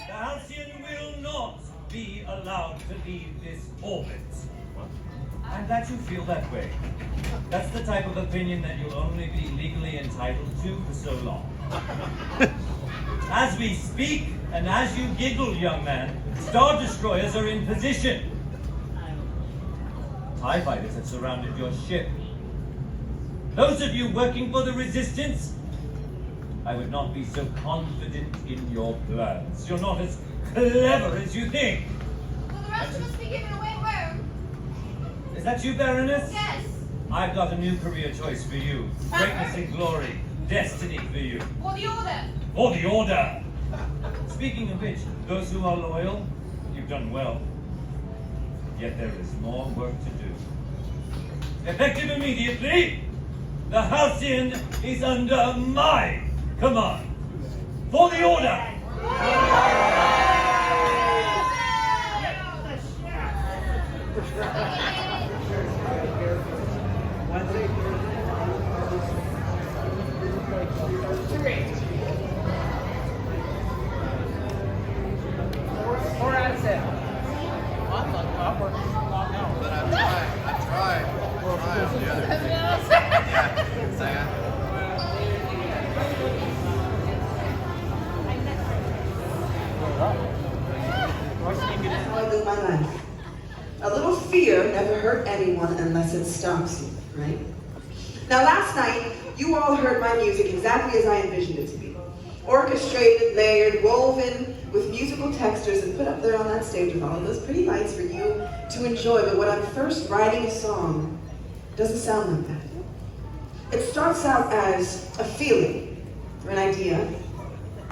the Halcyon will not be allowed to leave this orbit. I'm glad you feel that way. That's the type of opinion that you'll only be legally entitled to for so long. As we speak, and as you giggle, young man, Star Destroyers are in position. TIE fighters have surrounded your ship. Those of you working for the Resistance, I would not be so confident in your plans. You're not as clever as you think. Will the rest of us be given a wing room? Is that you, Baroness? Yes. I've got a new career choice for you. Greatness and glory. Destiny for you. For the Order. For the Order! Speaking of which, those who are loyal, you've done well. Yet there is more work to do. Effective immediately, the Halcyon is under my command. For the Order! Four out of 7. I'm working long hours. But I tried. I live my life. A little fear never hurt anyone unless it stops you, right? Now last night, you all heard my music exactly as I envisioned it to be. Orchestrated, layered, woven with musical textures and put up there on that stage with all of those pretty lights for you to enjoy. But when I'm first writing a song, it doesn't sound like that. It starts out as a feeling, or an idea,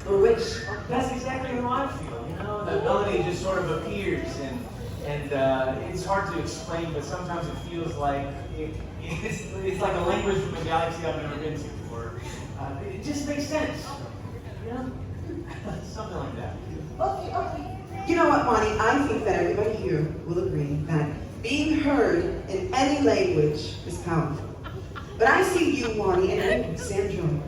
or a wish. That's exactly how I feel, you know? The melody just sort of appears and it's hard to explain, but sometimes it feels like it's like a language from a galaxy I've never been to, or it just makes sense, you know? Something like that. Okay. You know what, Ouannii? I think that everybody here will agree that being heard in any language is powerful. But I see you, Ouannii, and you, Sandro,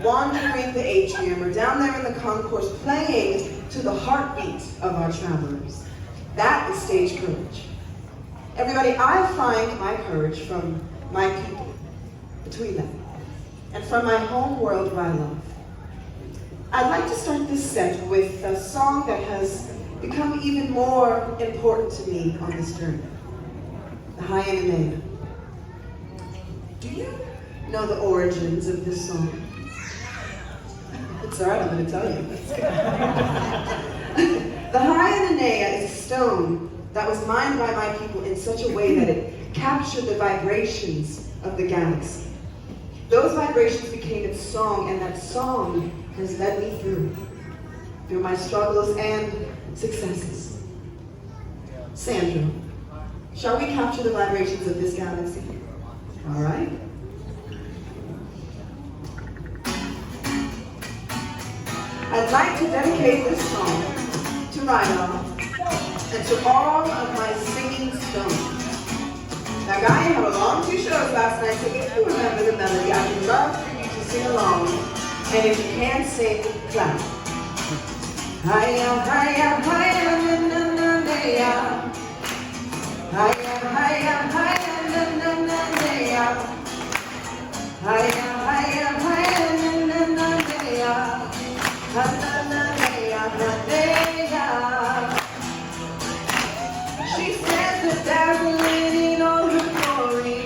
wandering the Atrium or down there in the concourse playing to the heartbeat of our travelers. That is stage courage. Everybody, I find my courage from my people, between them, and from my home world where I love. I'd like to start this set with a song that has become even more important to me on this journey, the Hyanamea. Do you know the origins of this song? It's all right, I'm going to tell you. The Hyanamea is a stone that was mined by my people in such a way that it captured the vibrations of the galaxy. Those vibrations became its song, and that song has led me through my struggles and successes. Sandro, shall we capture the vibrations of this galaxy? All right. I'd like to dedicate this song to Raithe and to all of my singing stones. Now, Gaya had a long 2 shows last night, so if you remember the melody, I would love for you to sing along. And if you can't sing, clap. Hiya, hiya, hiya, na na na na. She says that dazzling in all her glory,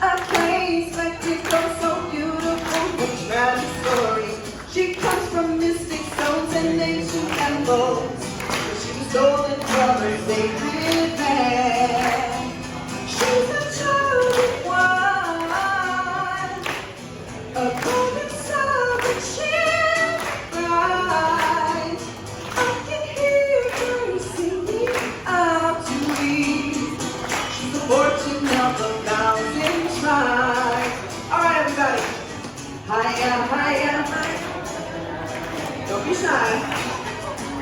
a place like this so beautiful, the tragic story. She comes from mystic stones and ancient temples. She was stolen from her sacred land. She's a child of one, a golden sovereign bride. I can hear her singing out to me. She's the fortune of a thousand tribes. All right, everybody. Hiya, hiya, hiya. Don't be shy.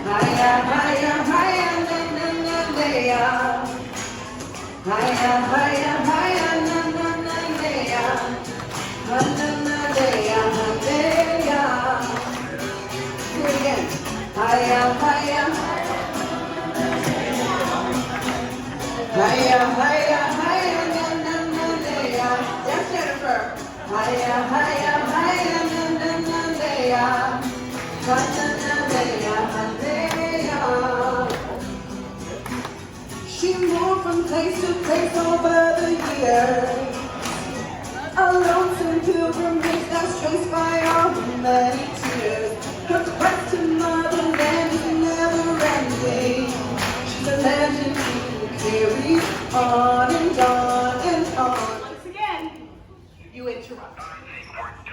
Hiya, hiya, hiya, na na na na. Hiya, hiya, hiya, na na na na. Na na na na. Do it again. Hiya, hiya. Hiya, hiya, hiya, na na na na. Yes, Jennifer. Hiya, hiya, hiya, na na na na. Na na na na na. She moved from place to place over the years. A lonesome pilgrimage that's traced by all her many tears. Her quest to motherland is never ending. She's a legend who carries on and on and on. Once again, you interrupt.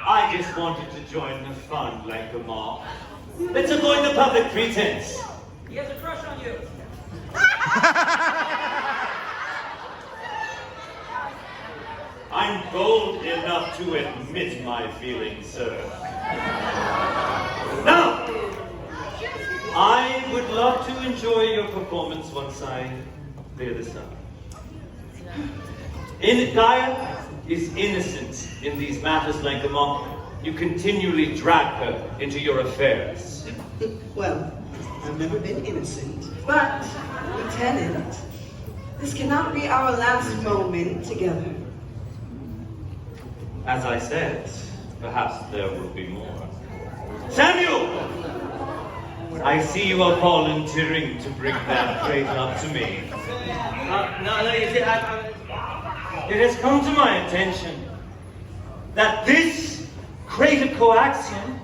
I just wanted to join the fun like a mob. Let's avoid the public pretense. He has a crush on you. I'm bold enough to admit my feelings, sir. Now, I would love to enjoy your performance once I clear this up. Gaya is innocent in these matters like a monk. You continually drag her into your affairs. Well, I've never been innocent. But, Lieutenant, this cannot be our last moment together. As I said, perhaps there will be more. Samuel! I see you are volunteering to bring that crate up to me. No, you see, It has come to my attention that this crate of coaxium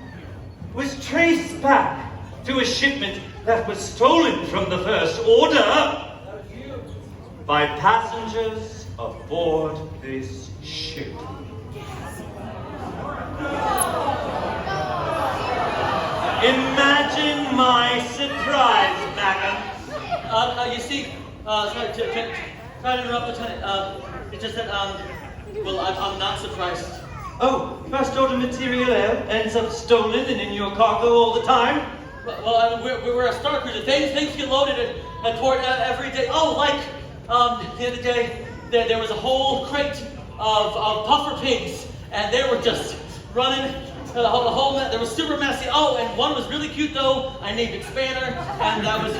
was traced back to a shipment that was stolen from the First Order by passengers aboard this ship. Imagine my surprise, madam. You see, sorry to interrupt, Lieutenant. It's just that, well, I'm not surprised. Oh, First Order material ends up stolen and in your cargo all the time? Well, we're a Starcruiser. Things get loaded at port every day. Oh, like the other day, there was a whole crate of puffer pigs, and they were just running the whole net. They were super messy. Oh, and one was really cute though. I named it Spanner, and that was.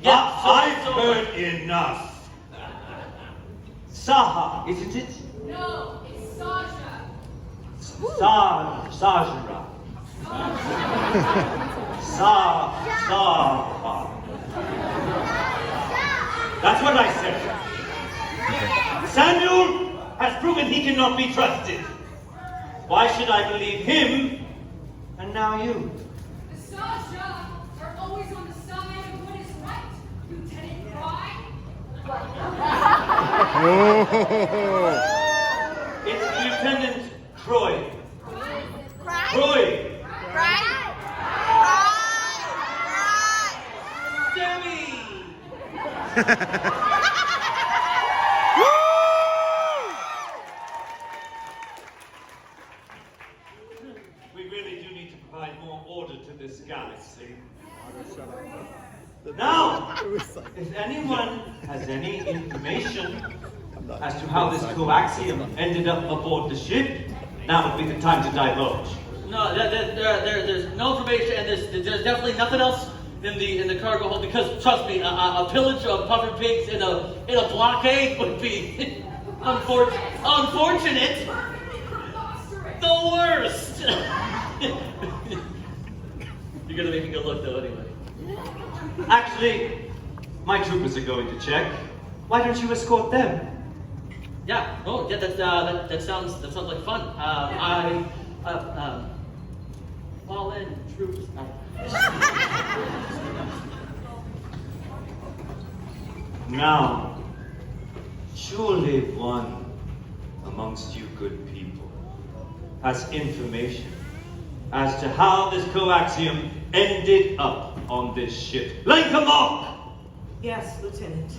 Yeah, I've heard enough. Saha, isn't it? No, it's Sasha. Sajara. That's what I said. Samuel has proven he cannot be trusted. Why should I believe him and now you? The Sasha are always on the side of what is right, Lieutenant Croy. It's Lieutenant Croy. Croy! Sammie! We really do need to provide more order to this galaxy. Now, if anyone has any information as to how this coaxium ended up aboard the ship, now would be the time to divulge. No, there's no information, and there's definitely nothing else in the cargo hold, because trust me, a pillage of puffer pigs in a blockade would be unfortunate. The worst. You're gonna make a good look though, anyway. Actually, my troopers are going to check. Why don't you escort them? Yeah. Oh, yeah. That sounds like fun. Fallen troops. Now, surely one amongst you good people has information as to how this coaxium ended up on this ship. Lenka! Yes, Lieutenant.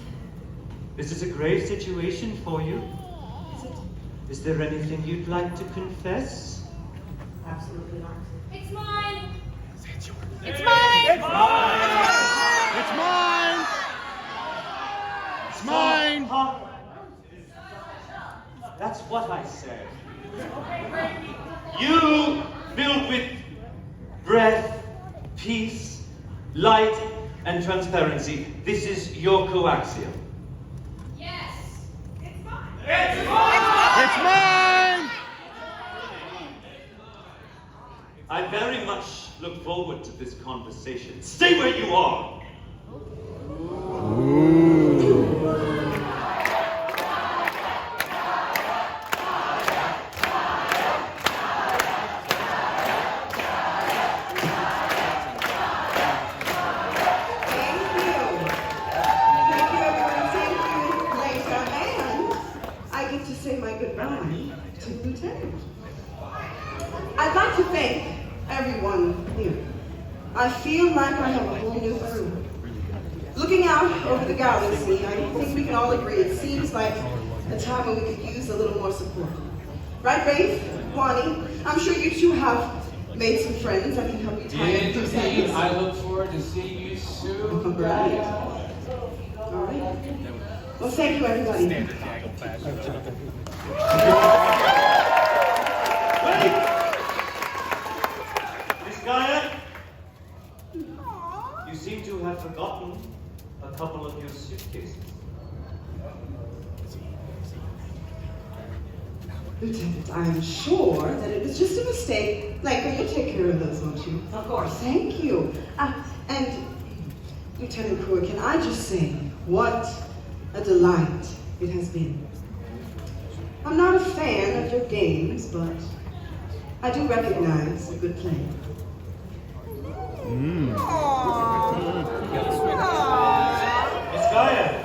Is this a grave situation for you? Is there anything you'd like to confess? Absolutely not. It's mine. It's mine. It's mine. It's mine. It's mine. That's what I said. You, filled with breath, peace, light, and transparency, this is your coaxium. Yes. It's mine. It's mine. I very much look forward to this conversation. Stay where you are. I'd like to thank everyone here. I feel like I have a whole new crew. Looking out over the galaxy, I think we can all agree it seems like a time when we could use a little more support. Right, Raithe? Ouannii? I'm sure you two have made some friends that can help you tie in these Indeed, ends. I look forward to seeing you soon. All right. All right. Well, thank you, everybody. Miss Gaya, you seem to have forgotten a couple of your suitcases. Lieutenant, I'm sure that it was just a mistake. Lenka, you'll take care of those, won't you? Of course. Thank you. And Lieutenant Croy, can I just say, what a delight it has been. I'm not a fan of your games, but I do recognize a good play. Miss Gaya.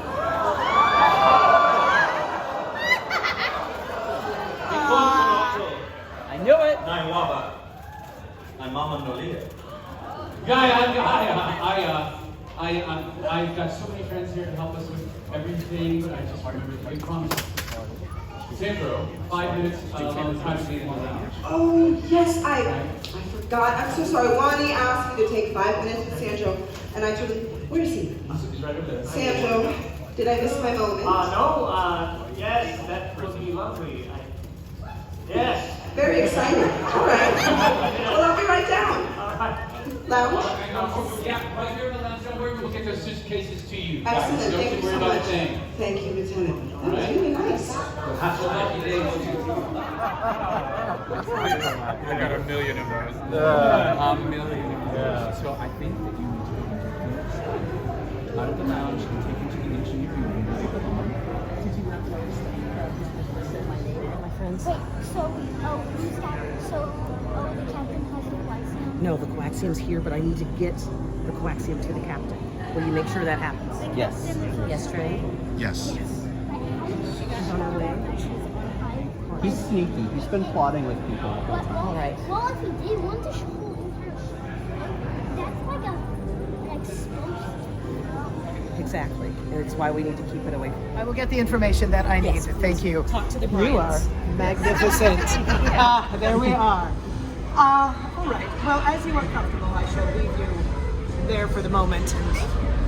I knew it. Naiwaba. I'm Mama Nolia. Gaya, I've got so many friends here to help us with everything. I just remember we promised. Sandro, 5 minutes on the time to be in 1 hour. Oh, yes, I forgot. I'm so sorry. Ouannii asked me to take 5 minutes with Sandro, and I totally... Where is he? He's right over there. Sandro, did I miss my moment? Yes, that would be lovely. Yes. Very excited. All right. Well, I'll be right down. Lounge? Yeah, right here in the lounge. Don't worry, we'll get those suitcases to you. Excellent. Don't Thank you worry so about much. a thing. Thank you, Lieutenant. That was really nice. Have a lucky day, won't you? I got a million of those. A million. Yeah. So I think that you need to out of the lounge and take into the engineering room. Wait, so, who's that? So, the captain has the coaxium? No, the coaxium's here, but I need to get the coaxium to the captain. Will you make sure that happens? Yes. Yes, Trey? Yes. She's on her way. He's sneaky. He's been plotting with people. All right. Well, if he did want to show that's like an explosive. Exactly. And it's why we need to keep it away from I will get the information that I need. Yes, Thank you. Talk to the You are Bryans. magnificent. There we are. All right. Well, as you are comfortable, I shall leave you there for the moment and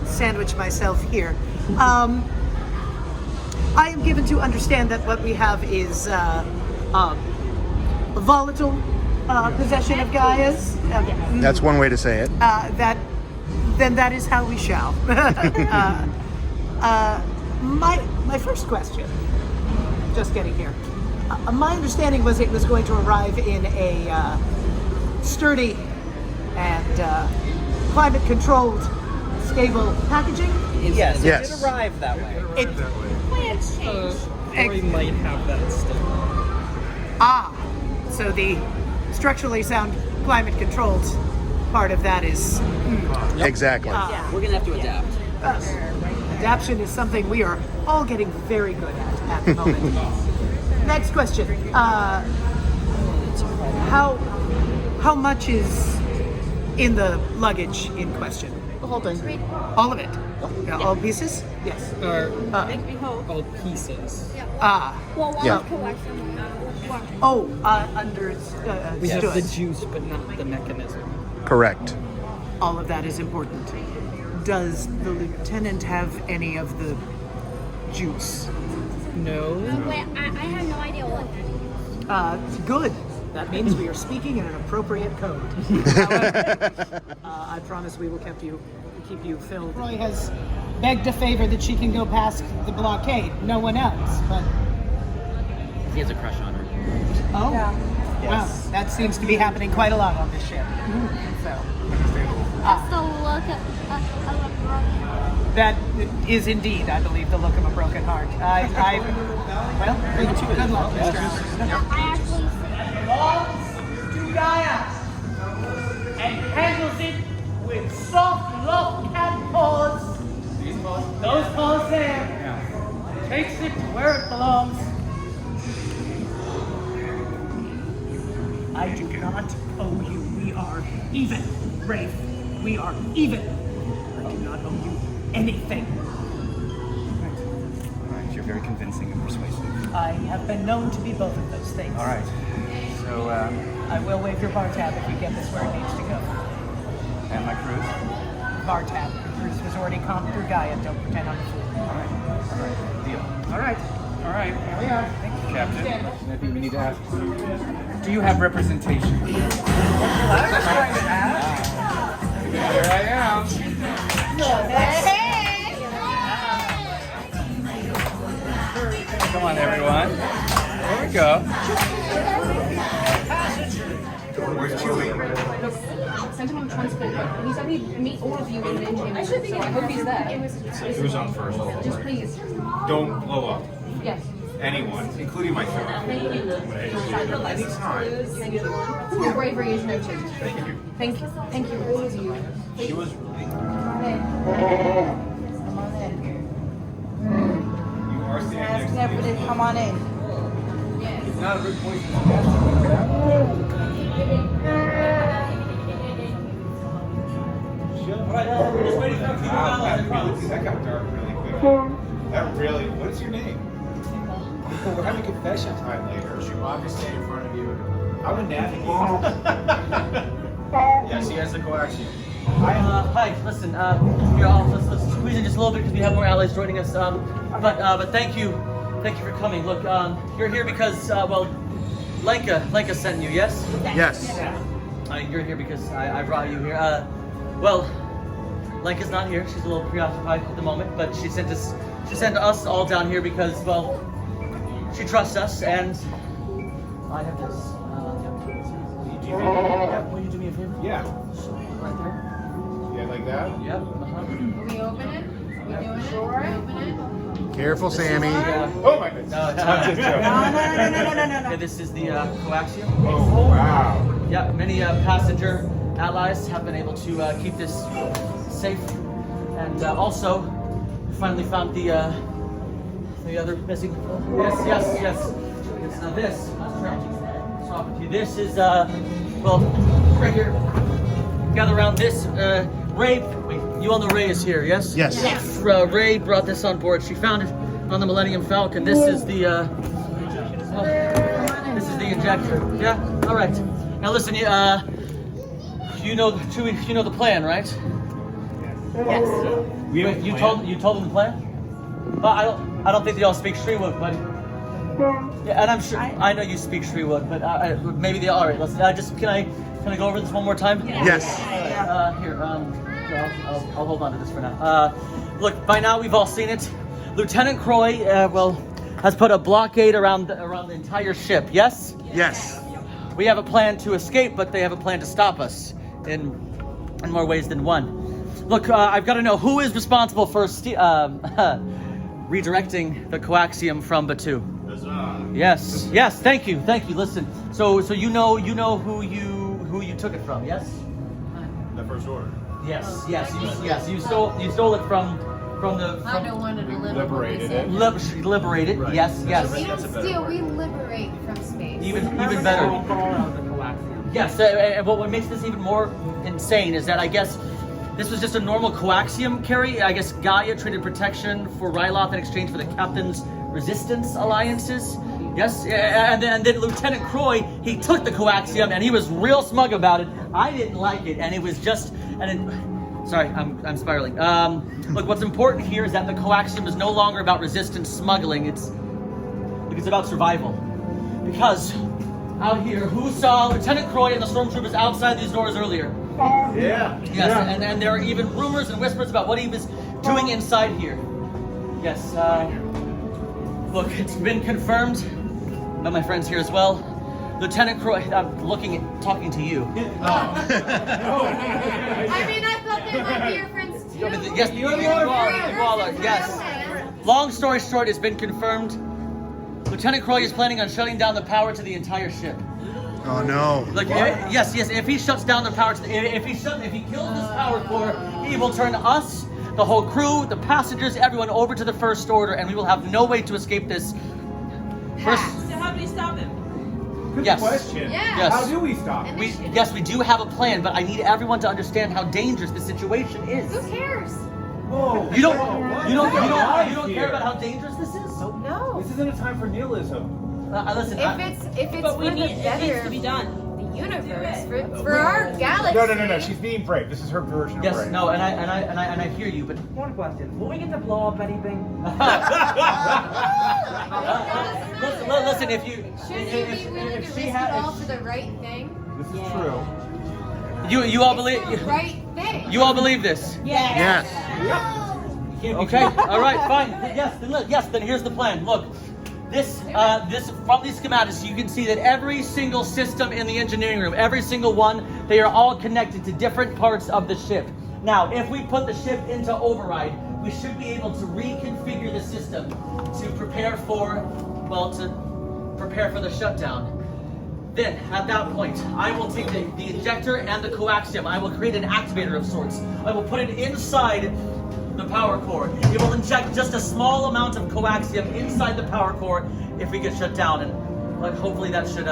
sandwich myself here. I am given to understand that what we have is a volatile possession of Gaya's. That's one way to say it. That then that is how we shall. My first question, just getting here. My understanding was it was going to arrive in a sturdy and climate-controlled, stable packaging. Yes, it did arrive that way. Plans change. Or we might have that still. So the structurally sound, climate-controlled part of that is... Exactly. We're going to have to adapt. Adaption is something we are all getting very good at the moment. Next question. How much is in the luggage in question? The whole thing. All of it? All pieces? Yes. All pieces. Understood. We have the juice, but not the mechanism. Correct. All of that is important. Does the lieutenant have any of the juice? No. Wait, I have no idea what that is. Good. That means we are speaking in an appropriate code. However, I promise we will keep you filled. Croy has begged a favor that she can go past the blockade. No one else, but... He has a crush on her. Oh? Yeah. Yes. Wow, that seems to be happening quite a lot on this ship. So... That's the look of a broken heart. That is indeed, I believe, the look of a broken heart. Well, good luck, Mr. I actually Belongs to Gaya and handles it with soft lock and paws. Those paws there. Takes it where it belongs. I do not owe you. We are even, Raithe. We are even. I do not owe you anything. All right. You're very convincing and persuasive. I have been known to be both of those things. All right. So, I will wave your bar tab if you get this where it needs to go. and my cruise? Bar tab. The cruise was already comped through Gaya. Don't pretend I'm a fool. All right. Deal. All right. All right. Here we are. Thank you. Captain, I think we need to ask you, do you have representation? Here I am. Come on, everyone. Here we go. Where's Chewie? Sent him on transport, but he said he'd meet all of you in the engine. I should be. I hope he's there. Who's on first? Just please. Don't blow up. Yes. Anyone, including myself. Thank you. Anytime. Thank you. Your bravery is noted. Thank you. Thank you. Thank you, all of you. She was really Come on in. You are standing next to everybody to come on in. It's not a good point. Alright, just waiting for a few Wow, that got dark really quick. That really, what's your name? We're having confession time later. She will obviously stand in front of you. I would navigate. Yes, he has the coaxium. Hi, listen, here, let's squeeze in just a little bit because we have more allies joining us. But thank you for coming. Look, you're here because, Lenka sent you, yes? Yes. You're here because I brought you here. Lenka's not here. She's a little preoccupied at the moment, but she sent us all down here because, well, she trusts us, and I have this. Will you do me a favor? Yeah. Right there. Yeah, like that? Yep. We open it? We doing it? Sure. Open it? Careful, Sammie. Oh my goodness. No. Okay, this is the coaxium. Oh, wow. Yeah, many passenger allies have been able to keep this safe, and also we finally found the other missing. Yes. It's this. This is right here. Gather around this. Rey, wait, you all know Rey is here, yes? Yes. Rey brought this on board. She found it on the Millennium Falcon. This is the injector. Yeah. All right. Now listen, you know the plan, right? Yes. You told them the plan? But I don't think they all speak Shriwood, buddy. Yeah, and I'm sure I know you speak Shriwood, but maybe they all. All right. Let's can I go over this one more time? Yes. Here. I'll hold on to this for now. Look, by now we've all seen it. Lieutenant Croy, has put a blockade around the entire ship. Yes? Yes. We have a plan to escape, but they have a plan to stop us in more ways than one. Look, I've got to know who is responsible for redirecting the coaxium from Batuu. Yes. Thank you. Listen. So you know who you took it from. Yes. The First Order. Yes. You stole it from the. I don't want to liberated it. Liberated. Right. Yes. We don't steal. We liberate from space. Even better. Yes. And what makes this even more insane is that I guess this was just a normal coaxium carry. I guess Gaya traded protection for Raithe in exchange for the captain's resistance alliances. Yes, and then Lieutenant Croy, he took the coaxium and he was real smug about it. I didn't like it, and it was just, sorry, I'm spiraling. Look, what's important here is that the coaxium is no longer about resistance smuggling. It's about survival. Because out here, who saw Lieutenant Croy and the Stormtroopers outside these doors earlier? Yeah. Yes, and there are even rumors and whispers about what he was doing inside here. Yes, look, it's been confirmed by my friends here as well. Lieutenant Croy, I'm talking to you. I mean, I thought they might be your friends too. Yes, you all are, yes. Long story short, it's been confirmed. Lieutenant Croy is planning on shutting down the power to the entire ship. Oh no! Like, yes. If he shuts down the power, if he kills this power core, he will turn us, the whole crew, the passengers, everyone over to the First Order, and we will have no way to escape this. So how do we stop him? Good Yes. question. Yeah. Yes. How do we stop? We do have a plan, but I need everyone to understand how dangerous the situation is. Who cares? Whoa. You don't care about how dangerous this is? No. This isn't a time for nihilism. Listen. If it's for the better of the universe, for our galaxy. No. She's being brave. This is her version of brave. Yes. No. And I hear you, but One question. Will we get to blow up anything? listen. If Shouldn't you be willing to risk it all for the right thing? This is true. You all believe The right thing. you all believe this? Yes. Okay. All right. Fine. Yes. Then here's the plan. Look, this from these schematics, you can see that every single system in the engineering room, every single one, they are all connected to different parts of the ship. Now, if we put the ship into override, we should be able to reconfigure the system to prepare for the shutdown. Then, at that point, I will take the injector and the coaxium. I will create an activator of sorts. I will put it inside the power core. It will inject just a small amount of coaxium inside the power core if we get shut down, and hopefully that should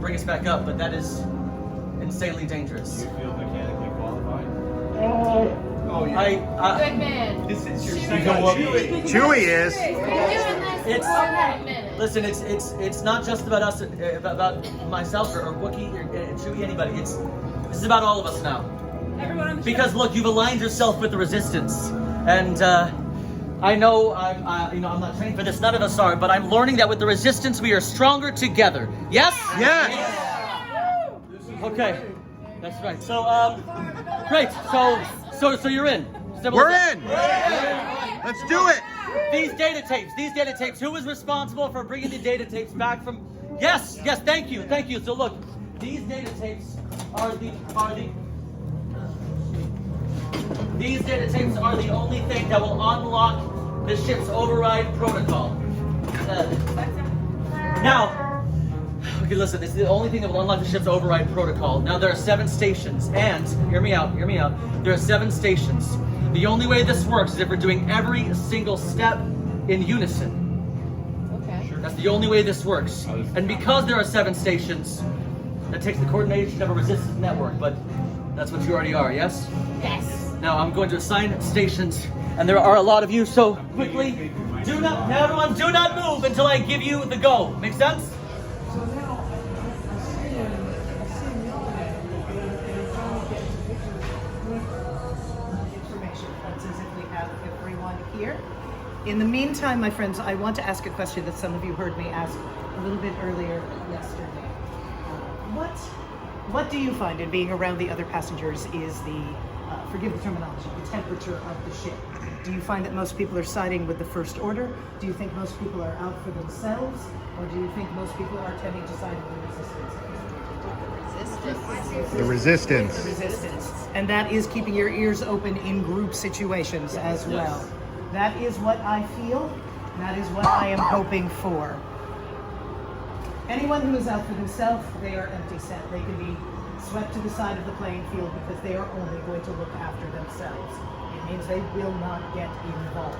bring us back up. But that is insanely dangerous. Do you feel mechanically qualified? Oh yeah. Good man. This is your Chewie is. Listen, it's not just about us, about myself or Wookiee or Chewie, anybody. This is about all of us now. Everyone on the Because look, you've aligned yourself with the Resistance, and I know I'm not trained for this. None of us are, but I'm learning that with the Resistance we are stronger together. Yes. Yes. Okay, that's right. So great. So you're in. We're in. Let's do it. These data tapes. Who was responsible for bringing the data tapes back from? Yes. Thank you. So look, these data tapes are the only thing that will unlock the ship's override protocol. Now, okay, listen. This is the only thing that will unlock the ship's override protocol. Now there are 7 stations, and hear me out. There are 7 stations. The only way this works is if we're doing every single step in unison. Okay. That's the only way this works. And because there are 7 stations, that takes the coordination of a resistance network, but that's what you already are, yes? Yes. Now I'm going to assign stations, and there are a lot of you, so quickly, everyone do not move until I give you the go. Make sense? So now, information points as if we have everyone here. In the meantime, my friends, I want to ask a question that some of you heard me ask a little bit earlier yesterday. What what do you find in being around the other passengers is the, forgive the terminology, the temperature of the ship? Do you find that most people are siding with the First Order? Do you think most people are out for themselves? Or do you think most people are tending to side with the Resistance? The Resistance. The Resistance. And that is keeping your ears open in group situations as well. That is what I feel. That is what I am hoping for. Anyone who is out for themselves, they are empty set. They can be swept to the side of the playing field because they are only going to look after themselves. It means they will not get involved.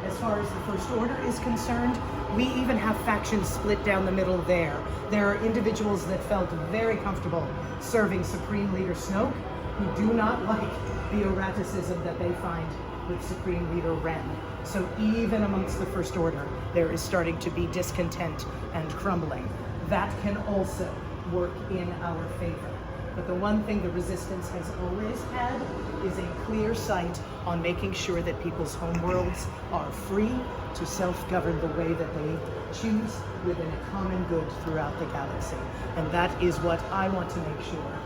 As far as the First Order is concerned, we even have factions split down the middle there. There are individuals that felt very comfortable serving Supreme Leader Snoke, who do not like the erraticism that they find with Supreme Leader Ren. So even amongst the First Order, there is starting to be discontent and crumbling. That can also work in our favor. But the one thing the Resistance has always had is a clear sight on making sure that people's homeworlds are free to self-govern the way that they choose within a common good throughout the galaxy. And that is what I want to make sure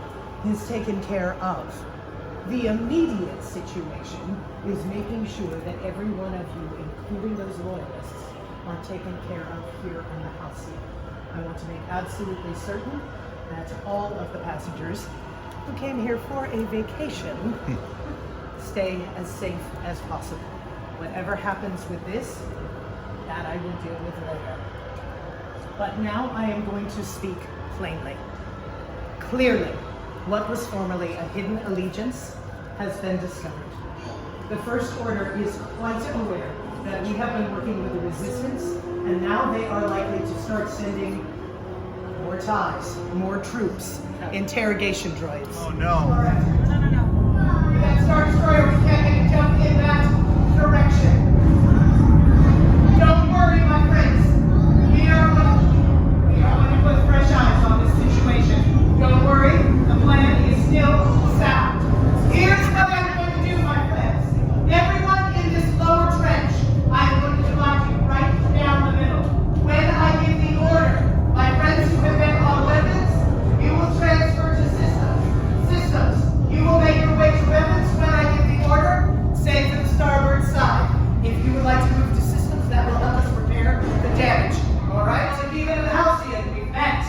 is taken care of. The immediate situation is making sure that every one of you, including those loyalists, are taken care of here in the Halcyon. I want to make absolutely certain that all of the passengers who came here for a vacation stay as safe as possible. Whatever happens with this, that I will deal with later. But now I am going to speak plainly. Clearly, what was formerly a hidden allegiance has been discovered. The First Order is quite aware that we have been working with the Resistance, and now they are likely to start sending more ties, more troops, interrogation droids. Oh no. All right. No. With that Star Destroyer, we can't make a jump in that direction. Don't worry, my friends. We are going to put fresh eyes on this situation. Don't worry, the plan is still sound. Here's what I'm going to do, my friends. Everyone in this lower trench, I'm going to divide you right down the middle. When I give the order, my friends who have been on weapons, you will transfer to systems. You will make your way to weapons when I give the order, save for the starboard side. If you would like to move to systems, that will help us repair the damage. All right, so even in the Halcyon, we've met.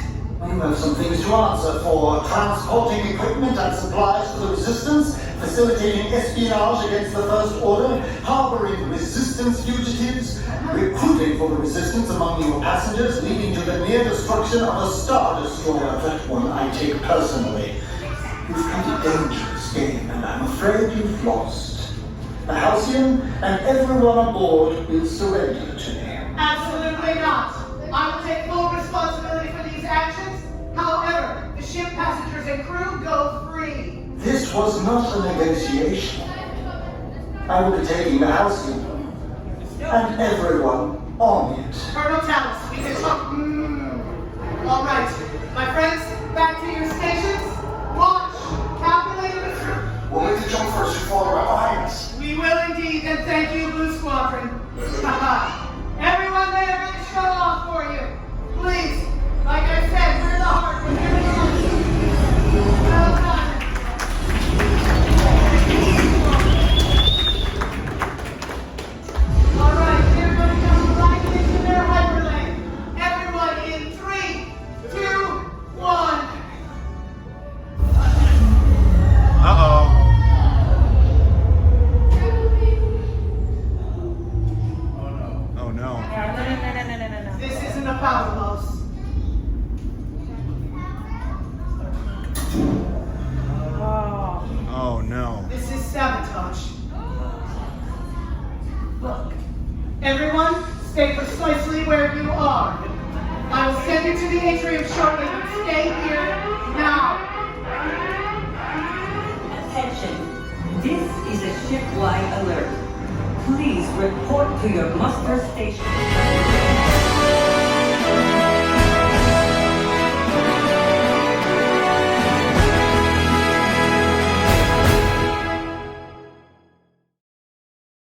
You have some things to answer for: transporting equipment and supplies for the Resistance, facilitating espionage against the First Order, harboring Resistance fugitives, recruiting for the Resistance among your passengers, leading to the near destruction of a Star Destroyer, that one I take personally. You've played a dangerous game, and I'm afraid you've lost. The Halcyon and everyone aboard will surrender to me. Absolutely not. I will take full responsibility for these actions. However, the ship passengers and crew go free. This was not a negotiation. I will be taking the Halcyon and everyone on it. Colonel Tallis, we can talk. All right, my friends, back to your stations. Launch. Calculator. We'll make the jump first. You follow right behind us. We will indeed, and thank you, Blue Squadron. Everyone there, make a show off for you. Please, like I said, we're the heart. We're here to help. Well done. All right, they're going to come right into their hyperlane. Everyone in 3, 2, 1. Uh-oh. Oh no. No. This isn't a power loss. Oh no. This is sabotage. Look, everyone, stay precisely where you are. I will send you to the Atrium shortly, but stay here now. Attention, this is a ship-wide alert. Please report to your muster station.